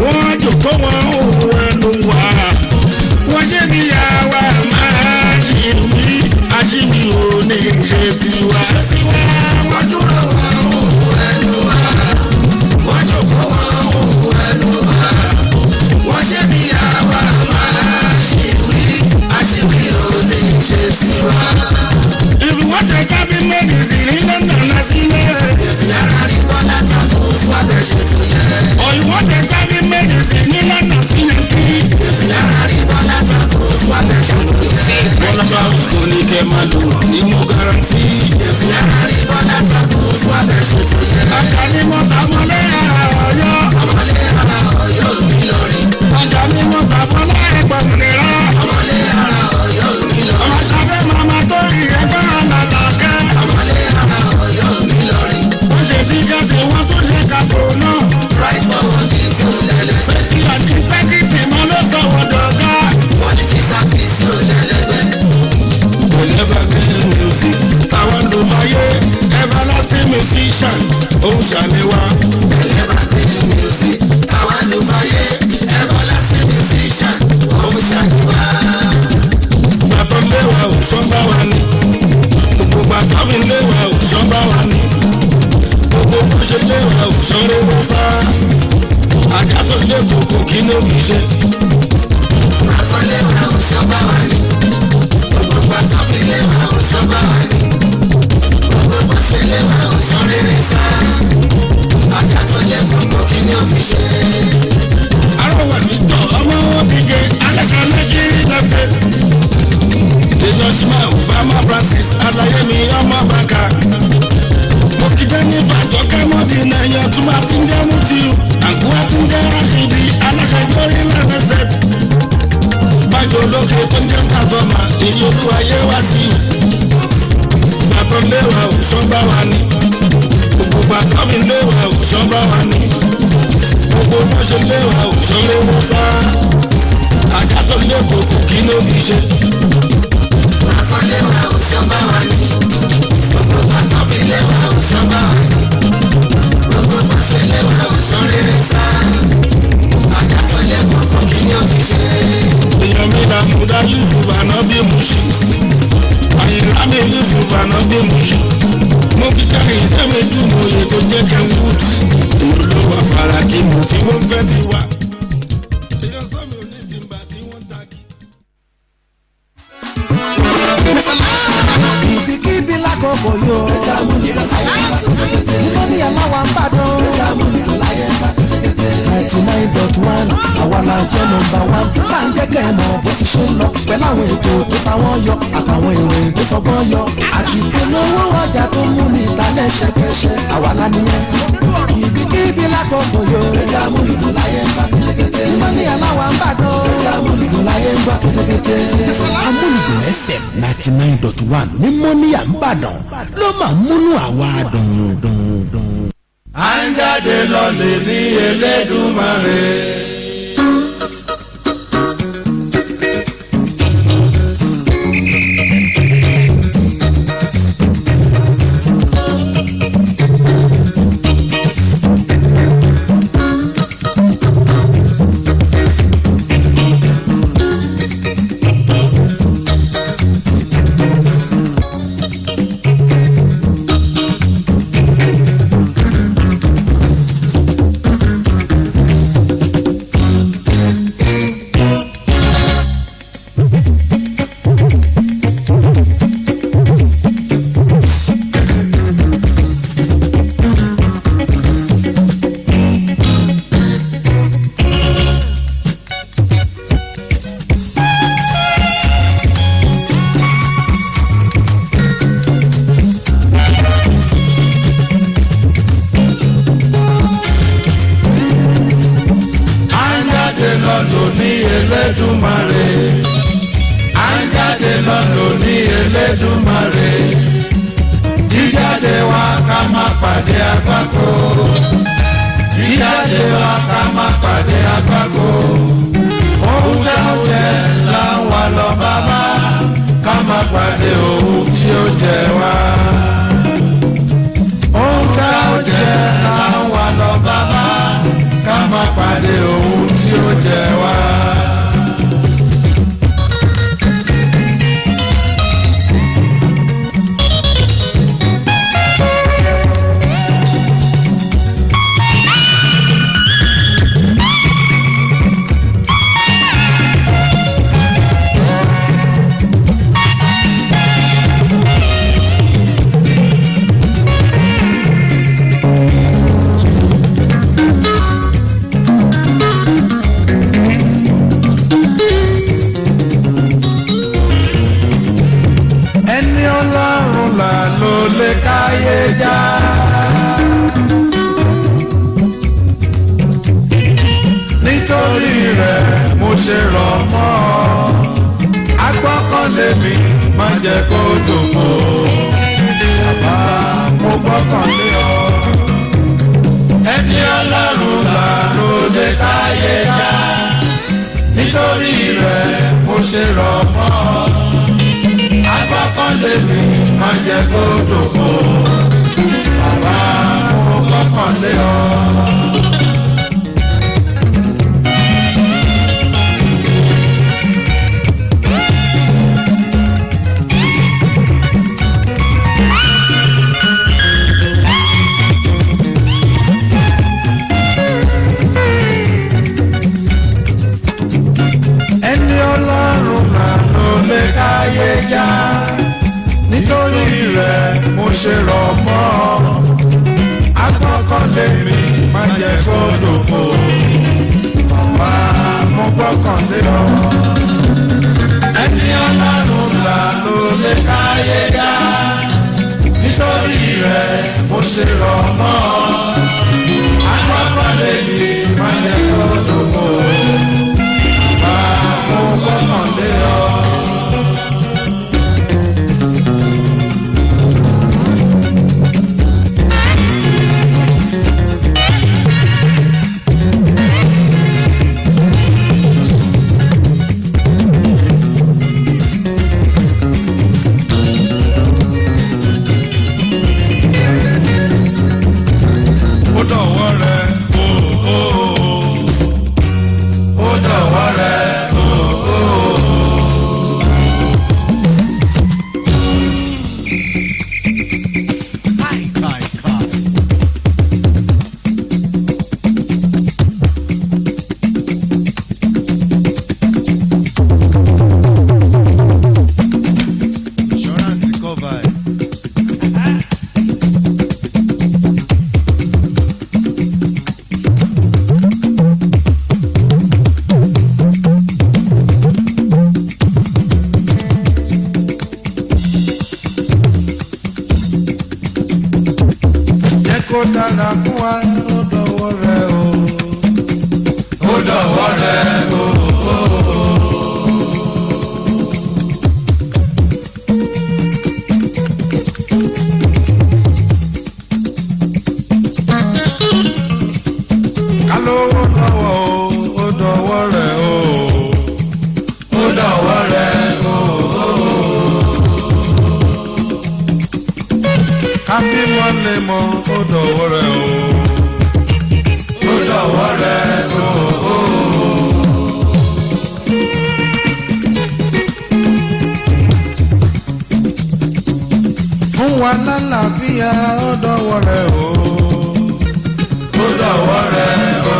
wọ́n jòkó wọn ń wẹnu wà wọ́n ṣe bí àwa máa ṣì wí àṣìwí ò ní ṣe tiwa. ṣé tiwa wọ́n dúró wọn ń wẹnu wà wọ́n jòkó wọn ń wẹnu wà wọ́n ṣe bí àwa máa ṣì wí àṣìwí ò ní ṣe tiwa. If you want to tell me medicine in London, let's see it. If you are ready for that, I'm what they should do. Or you want to tell me medicine in London, see it. If you are ready for that, I'm what they should do. All about Tony Kemalo, Nimo guarantee. If you are ready for that, I'm what they should do. I can't even tell my musician, ó ń ṣàlẹ́wà fi ṣe. arọwà nítọ̀ ọmọ wọn dìde aláṣà nàìjíríà lọ́tẹ̀. ìdènàjúmọ̀ obama francis alayemi ọmọ bàkà. òkìjẹ́ ní ìbàdàn kámọ́dì náà yan túmọ̀ àti ń jẹ́ mútìrù. àgùwà ti ń jẹ́ ráṣídì aláṣà ìgbórí lẹ́nu state. bájọ́ olókè tó ń jẹ́ tàbọ̀mà èyí olúwayé wá sí i. gbàtọ́ léwà òṣùn bá wà ní. gbogbo gbàtọ́ mi léwà òṣùn bá wà ní. gbogbo bó ṣe léwà òṣùn léwà sá. àjà tó lé kòkò kí ló fi ṣe. gbàtọ́ léwà òṣùn bá wà ní. gbogbo gbàtọ́ mi léwà òṣùn bá wà ní. gbogbo bó ṣe léwà òṣùn rere sá. àjà tó lé kòkò kí ló fi ṣe. èèyàn mi là múdá yusuf ànábì mùsùn. àyìnlá mi yusuf ànábì mùsùn. mo fi kẹ́rin ìdẹ́mẹ́jú mo yẹ tó jẹ́ kẹ́wù. olówó afárá kí mo tí wọ́n fẹ́ ti wá. èèyàn sọ́mi ò ní tìǹbà tí wọ́n ń ta kí. ibikíbi lákòókò yóò. ẹja mú ní ìdásílẹ̀ ìgbàsókè. nígbà ní aláwa ń bàdàn. ẹja mú ní ìdúláyé ńgbàkétékété. 99.1 àwa la jẹ́ nọ́mbà 1. tá à ń jẹ́ kẹ́ ẹ mọ̀ bó ti ṣe ń lọ. pẹ̀lú àwọn ètò tó táwọn yọ àtàwọn ìròyìn tó fọgbọ́n yọ. àti ìpolówó ọjà tó mú ní ìtàlẹ̀ ṣẹ̀kẹ̀ṣẹ̀. àwa la nìyẹn. ibikíbi lákòókò yóò. ẹja mú ní ìdúláyé ńgbàkétékété. nígbà ní aláwa ń bàdàn. ẹja mú ní ìdúláyé ńgbàkétékété. Amuludun FM 99.1 ní Moniya Ìbàdàn ló máa ń múnú àwa dùn. à ń jáde lọ lè ní Elédùmarè. ṣe rọ̀ mọ́ agbọ́kànlé mi má jẹ́ kó dòfo láyé dá nítorí rẹ̀ mo ṣe rọ̀ mọ́ àkọ́kọ́ lè ní ìmọ̀lẹ́ tó dògbò máa mú kọ́kàn lé ọ. ó dọ̀wọ́ rẹ̀ ó dọ̀wọ́ rẹ̀ insurance cover. Kó dára fún wa ó dọ̀wọ́ rẹ̀ o. ó dọ̀wọ́ rẹ̀ o. kálówó dọ̀wọ́ o ó dọ̀wọ́ rẹ̀ o. ó dọ̀wọ́ rẹ̀ o. káfí wọn lè mọ ó dọ̀wọ́ rẹ̀ o. ó dọ̀wọ́ rẹ̀ o. fún wa lálàáfíà ó dọ̀wọ́ rẹ̀ o. ó dọ̀wọ́ rẹ̀ o.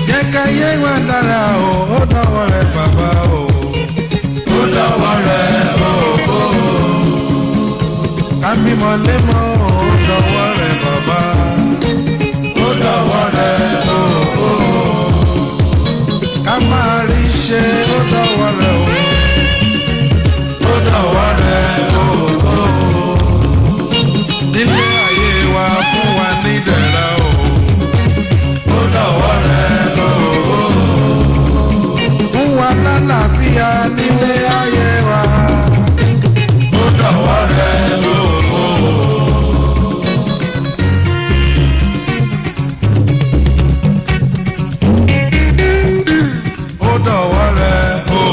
jẹ́ ká yé wa dára o ó dọ̀wọ́ rẹ̀ bàbá o. ó dọ̀wọ́ rẹ̀ o. kábímọ lémọ ó dọ̀wọ́ rẹ̀ bàbá. ó dọ̀wọ́ rẹ̀ o. ká máa rí ṣe ó dọ̀wọ́ rẹ̀ o. ó dọ̀wọ́ rẹ̀ o. nílé ayé wa fún wa ní ìdẹ̀ra o. ó dọ̀wọ́ rẹ̀ o. fún wa lálàáfíà nílé ayé wa. ó dọ̀wọ́ rẹ̀ o. ó dọ̀wọ́ rẹ̀ o.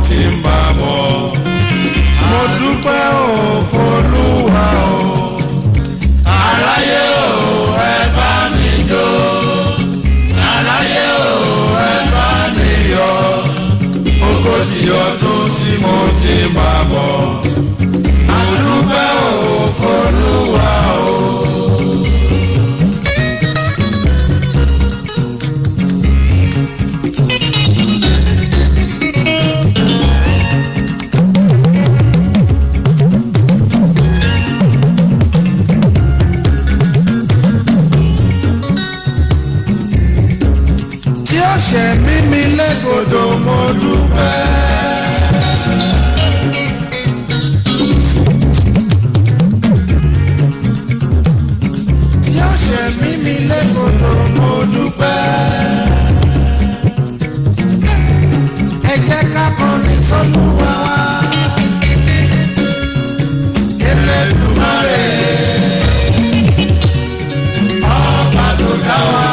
ti ń bá bọ̀. Mo dúpẹ́ o f'Olúwa o. Aráyé o ẹ bá mi jó. Aráyé o ẹ bá mi yọ̀. Ogójì ọdún tí mo ti ń bá bọ̀. Mo dúpẹ́ o f'Olúwa o. Ṣe mímí lẹ́gbọ̀dọ̀ mo dúpẹ́. Tí ó ṣe mímí lẹ́gbọ̀dọ̀ mo dúpẹ́. Ẹ jẹ́ ká kọrin s'Olúwa wa. Elédùmarè ọba tó dá wa.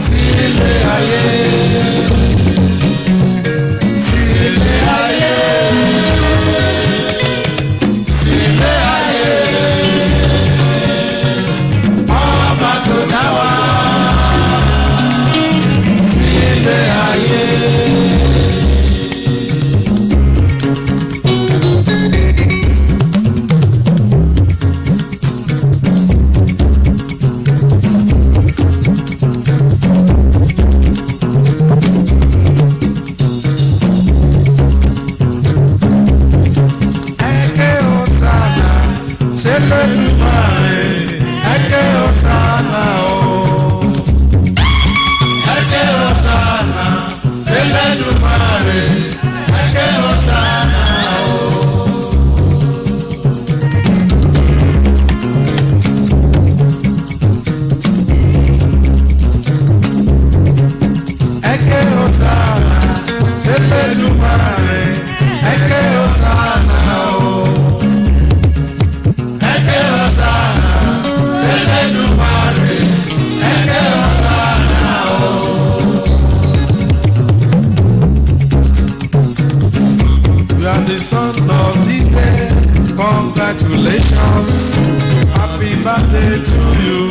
Sílé ayé, sílé ayé, sílé ayé, ọba tó dá wa. Sílé ayé. Elédùmarè ẹ̀kẹ́ ọ̀sánà o. Ẹ̀kẹ́ ọ̀sánà s'Elédùmarè ẹ̀kẹ́ ọ̀sánà o. Ẹ̀kẹ́ ọ̀sánà s'Elédùmarè ẹ̀kẹ́ ọ̀sánà o. You are the son of this day. Congratulations. Happy birthday to you.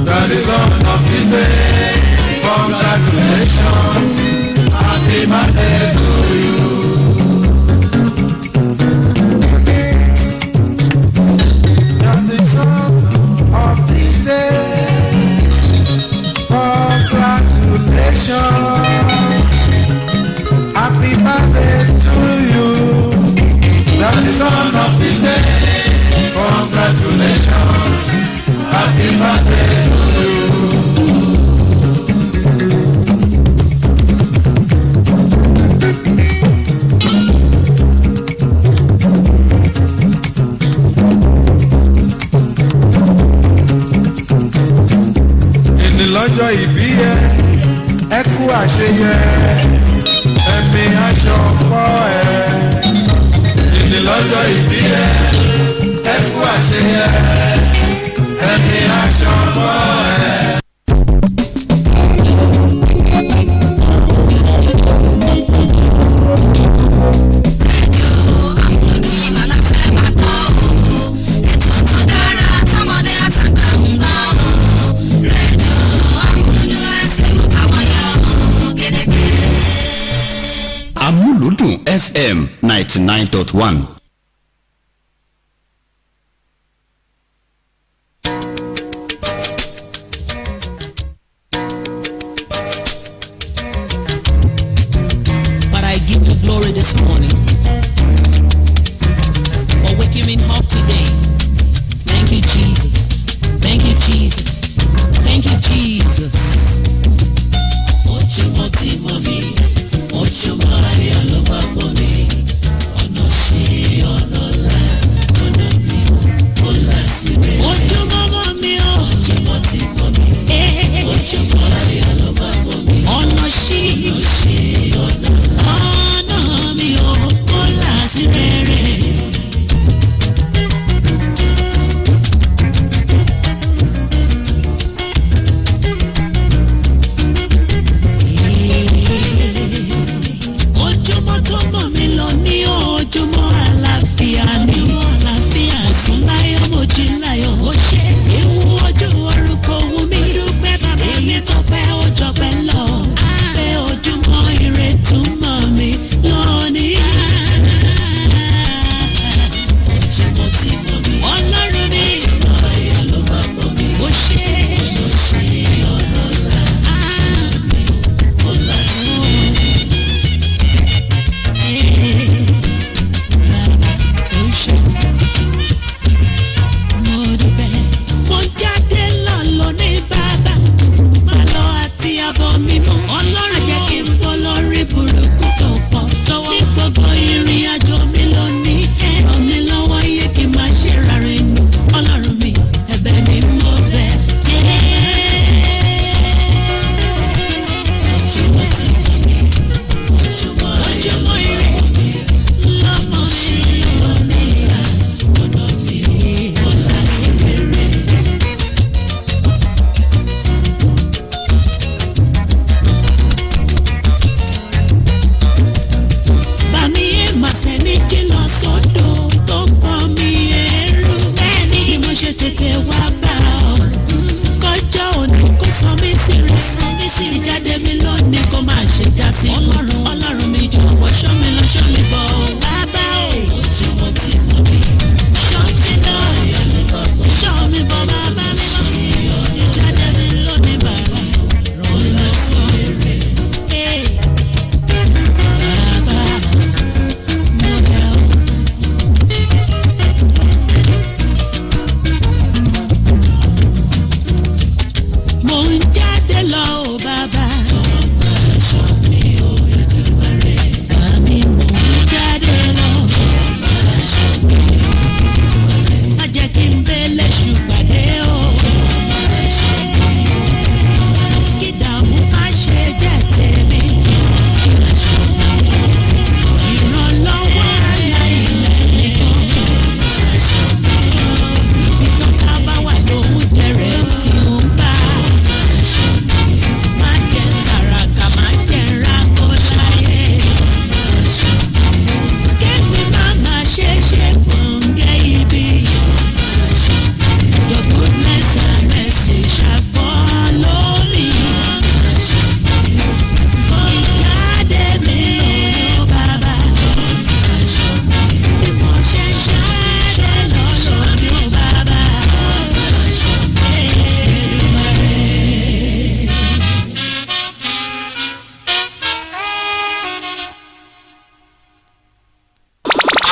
You are the son of this day. Congratulations. Happy birthday to you. You are the son of this day. Congratulations. Happy birthday to you. You are the son of this day. Congratulations. Happy birthday to you. Ìní lọ́jọ́ ìbí yẹ, ẹ kú àṣeyẹ. Ẹ̀mí aṣọ pọ̀ ẹ̀. Ìní lọ́jọ́ ìbí ẹ̀, ẹ kú àṣeyẹ. Ẹ̀mí aṣọ pọ̀ ẹ̀. Amuludun FM 99.1. But I give you glory this morning for waking me up today. Thank you, Jesus. Thank you, Jesus. Thank you, Jesus. Ocho Maria lo va a poner, o no sé.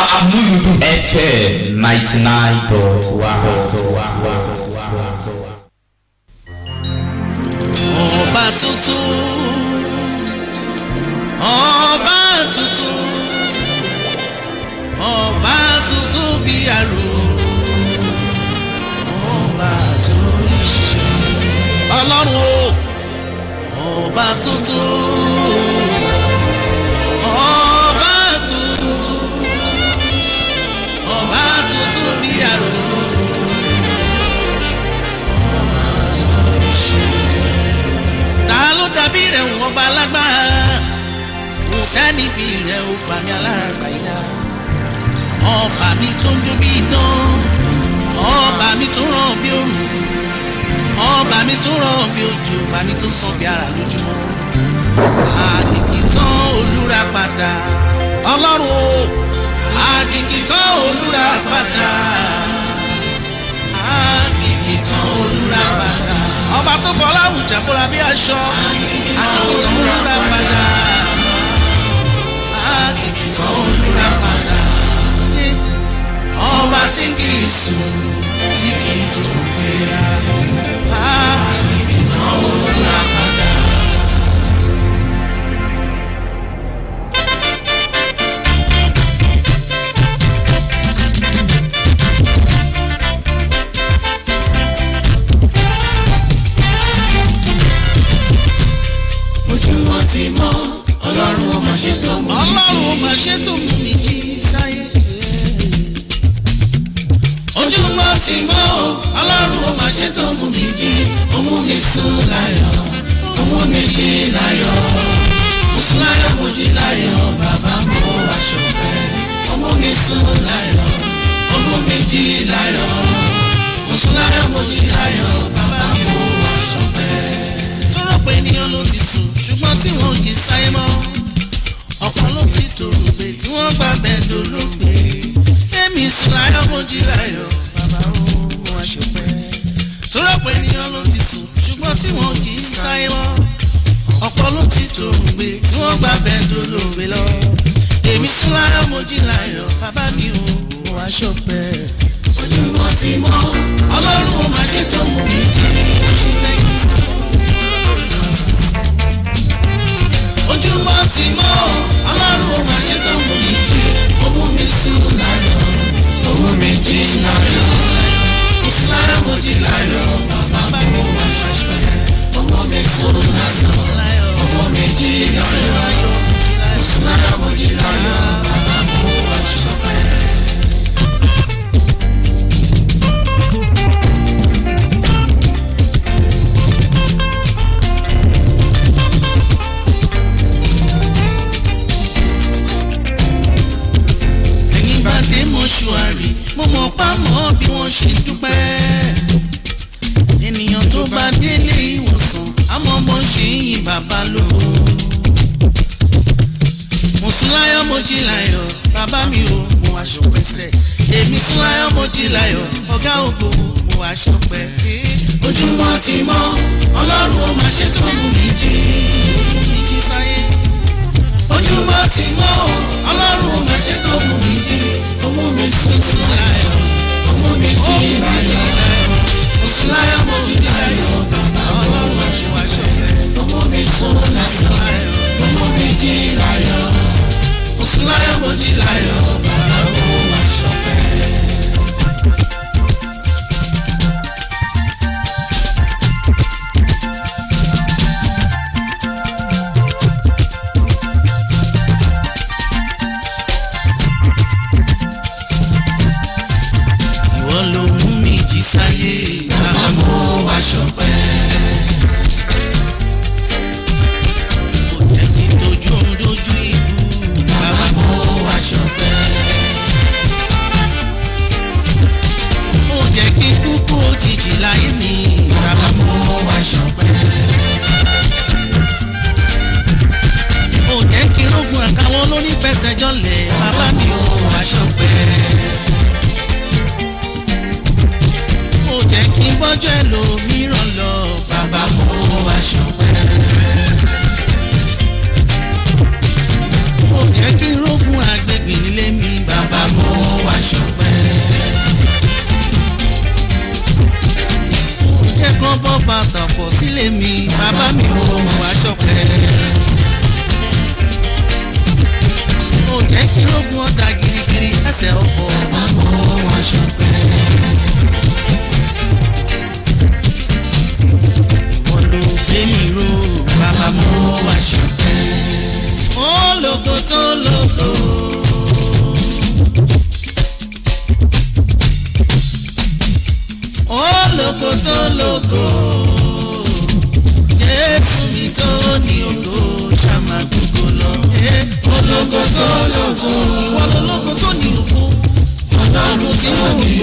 Amuludun FM 99.1. Ọba tuntun, ọba tuntun, ọba tuntun bí àrò, ọba tó ń ṣe. Ọlọ́run o, ọba tuntun, ọba tuntun, ọba tuntun bí àrò. Ta ló dàbí rẹ̀ wọ́n bá lágbára? Kò sẹ́ni bí rẹ̀ ó pa mí alára ìdá. Ọba mi tó ń jó bí iná, ọba mi tó ràn bí òrùn, ọba mi tó ràn bí òjò, ọba mi tó sàn bí ara lójúmọ́. Àkìkìtàn olúra padà, Ọlọ́run o, àkìkìtàn olúra padà, àkìkìtàn olúra padà. Ọba tó kọ láwùjá bóra bí aṣọ, àkìkìtàn olúra padà, àkìkìtàn olúra padà. Ọba tí kì í sùn, tí kì í tó gbéra, àkìkìtàn olúra padà. Ojúmọ́ ti mọ́, Ọlọ́run ó máa ṣe tó mú mi jí. Ọlọ́run ó máa ṣe tó mú mi jí sáyé. Ojúmọ́ ti mọ́, Ọlọ́run ó máa ṣe tó mú mi jí. Ó mú mi sùn láyọ̀, ó mú mi jí láyọ̀. Mo sùn láyọ̀, mo jí láyọ̀, bàbá mo wá ṣọpẹ́. Ó mú mi sùn láyọ̀, ó mú mi jí láyọ̀. Mo sùn láyọ̀, mo jí láyọ̀, bàbá mo wá ṣọpẹ́. Tọ́rọ̀ pé ènìyàn ló ti sùn ṣùgbọ́n tí wọ́n jí sáyé mọ́. Ọ̀pọ̀ ló ti tòrògbé tí wọ́n gbà bẹ́ẹ̀ dolóògbé. Èmi sùn láyọ̀, mo jí láyọ̀, bàbá ó mo wá ṣọpẹ́. Tọ́rọ̀ pé ènìyàn ló ti sùn ṣùgbọ́n tí wọ́n jí sáyé mọ́. Ọ̀pọ̀ ló ti tòrògbé tí wọ́n gbà bẹ́ẹ̀ dolóògbé lọ. Èmi sùn láyọ̀, mo jí láyọ̀, bàbá mi ó mo wá ṣọpẹ́. Ojúmọ́ ti mọ́, Ọlọ́run ó máa ṣe tó mú mi jí. Ojúmọ́ ti mọ́, Ọlọ́run ó máa ṣe tó mú mi jí. Ó mú mi sùn láyọ̀, ó mú mi jí láyọ̀. Mo sùn láyọ̀, mo jí láyọ̀, bàbá mo wá ṣọpẹ́. Ó mú mi sùn láyọ̀, ó mú mi jí láyọ̀. Mo sùn láyọ̀, mo jí láyọ̀, bàbá mo wá ṣọpẹ́. Mọ́ṣúárì mo mọ̀ pa mọ́ bí wọ́n ṣe dúpẹ́. Ènìyàn tó bá délé ìwòsàn àmọ́ bọ́ ṣe yìn bàbá lógo. Mo sùn láyọ̀, mo jí láyọ̀, bàbá mi ò mo wá ṣọpẹ́. Èmi sùn láyọ̀, mo jí láyọ̀, ọ̀gá ògo mo wá ṣọpẹ́. Ojúmọ́ ti mọ́, Ọlọ́run ó máa ṣe tó mú mi jí. Mi jí sáyé. Ojúmọ́ ti mọ́, Ọlọ́run ó máa ṣe tó mú mi jí. Ó mú mi sùn láyọ̀, ó mú mi jí láyọ̀. Mo sùn láyọ̀, mo jí láyọ̀, bàbá mo wá ṣọpẹ́. Ó mú mi sùn láyọ̀, ó mú mi jí láyọ̀. Mo sùn láyọ̀, mo jí láyọ̀, bàbá mo wá ṣọpẹ́. Sáyé bàbá mo wá ṣọpẹ́. Kò jẹ́ kí n dojú òun dojú ìlú. Bàbá mo wá ṣọpẹ́. Kò jẹ́ kí n kúkú òjijì láyé mi. Bàbá mo wá ṣọpẹ́. Kò jẹ́ kí n rógun àtàwọn olónífẹsẹ̀ jọlẹ̀. Bàbá mi ò wá ṣọpẹ́. Ó jẹ́ kí n bọ́jọ́ ẹlòmíràn lọ. Bàbá mo wá ṣọpẹ́. Ó jẹ́ kí n rógun àgbègbè nílé mi. Bàbá mo ṣọpẹ́. Ó jẹ́ kí lóògùn ọ̀dà girigiri ẹsẹ̀ ọkọ̀. Bàbá mo wá ṣọpẹ́. Ìwọ ló gbé mi ró. Bàbá mo wá ṣọpẹ́. Ó lógo tó lógo. Ológo tó lógo, Jésù mi tó ní ògo, ṣàmà gbogbo lọ. Ológo tó lógo, ìwọ lológo tó ní ògo, Ọlọ́run tí mo ní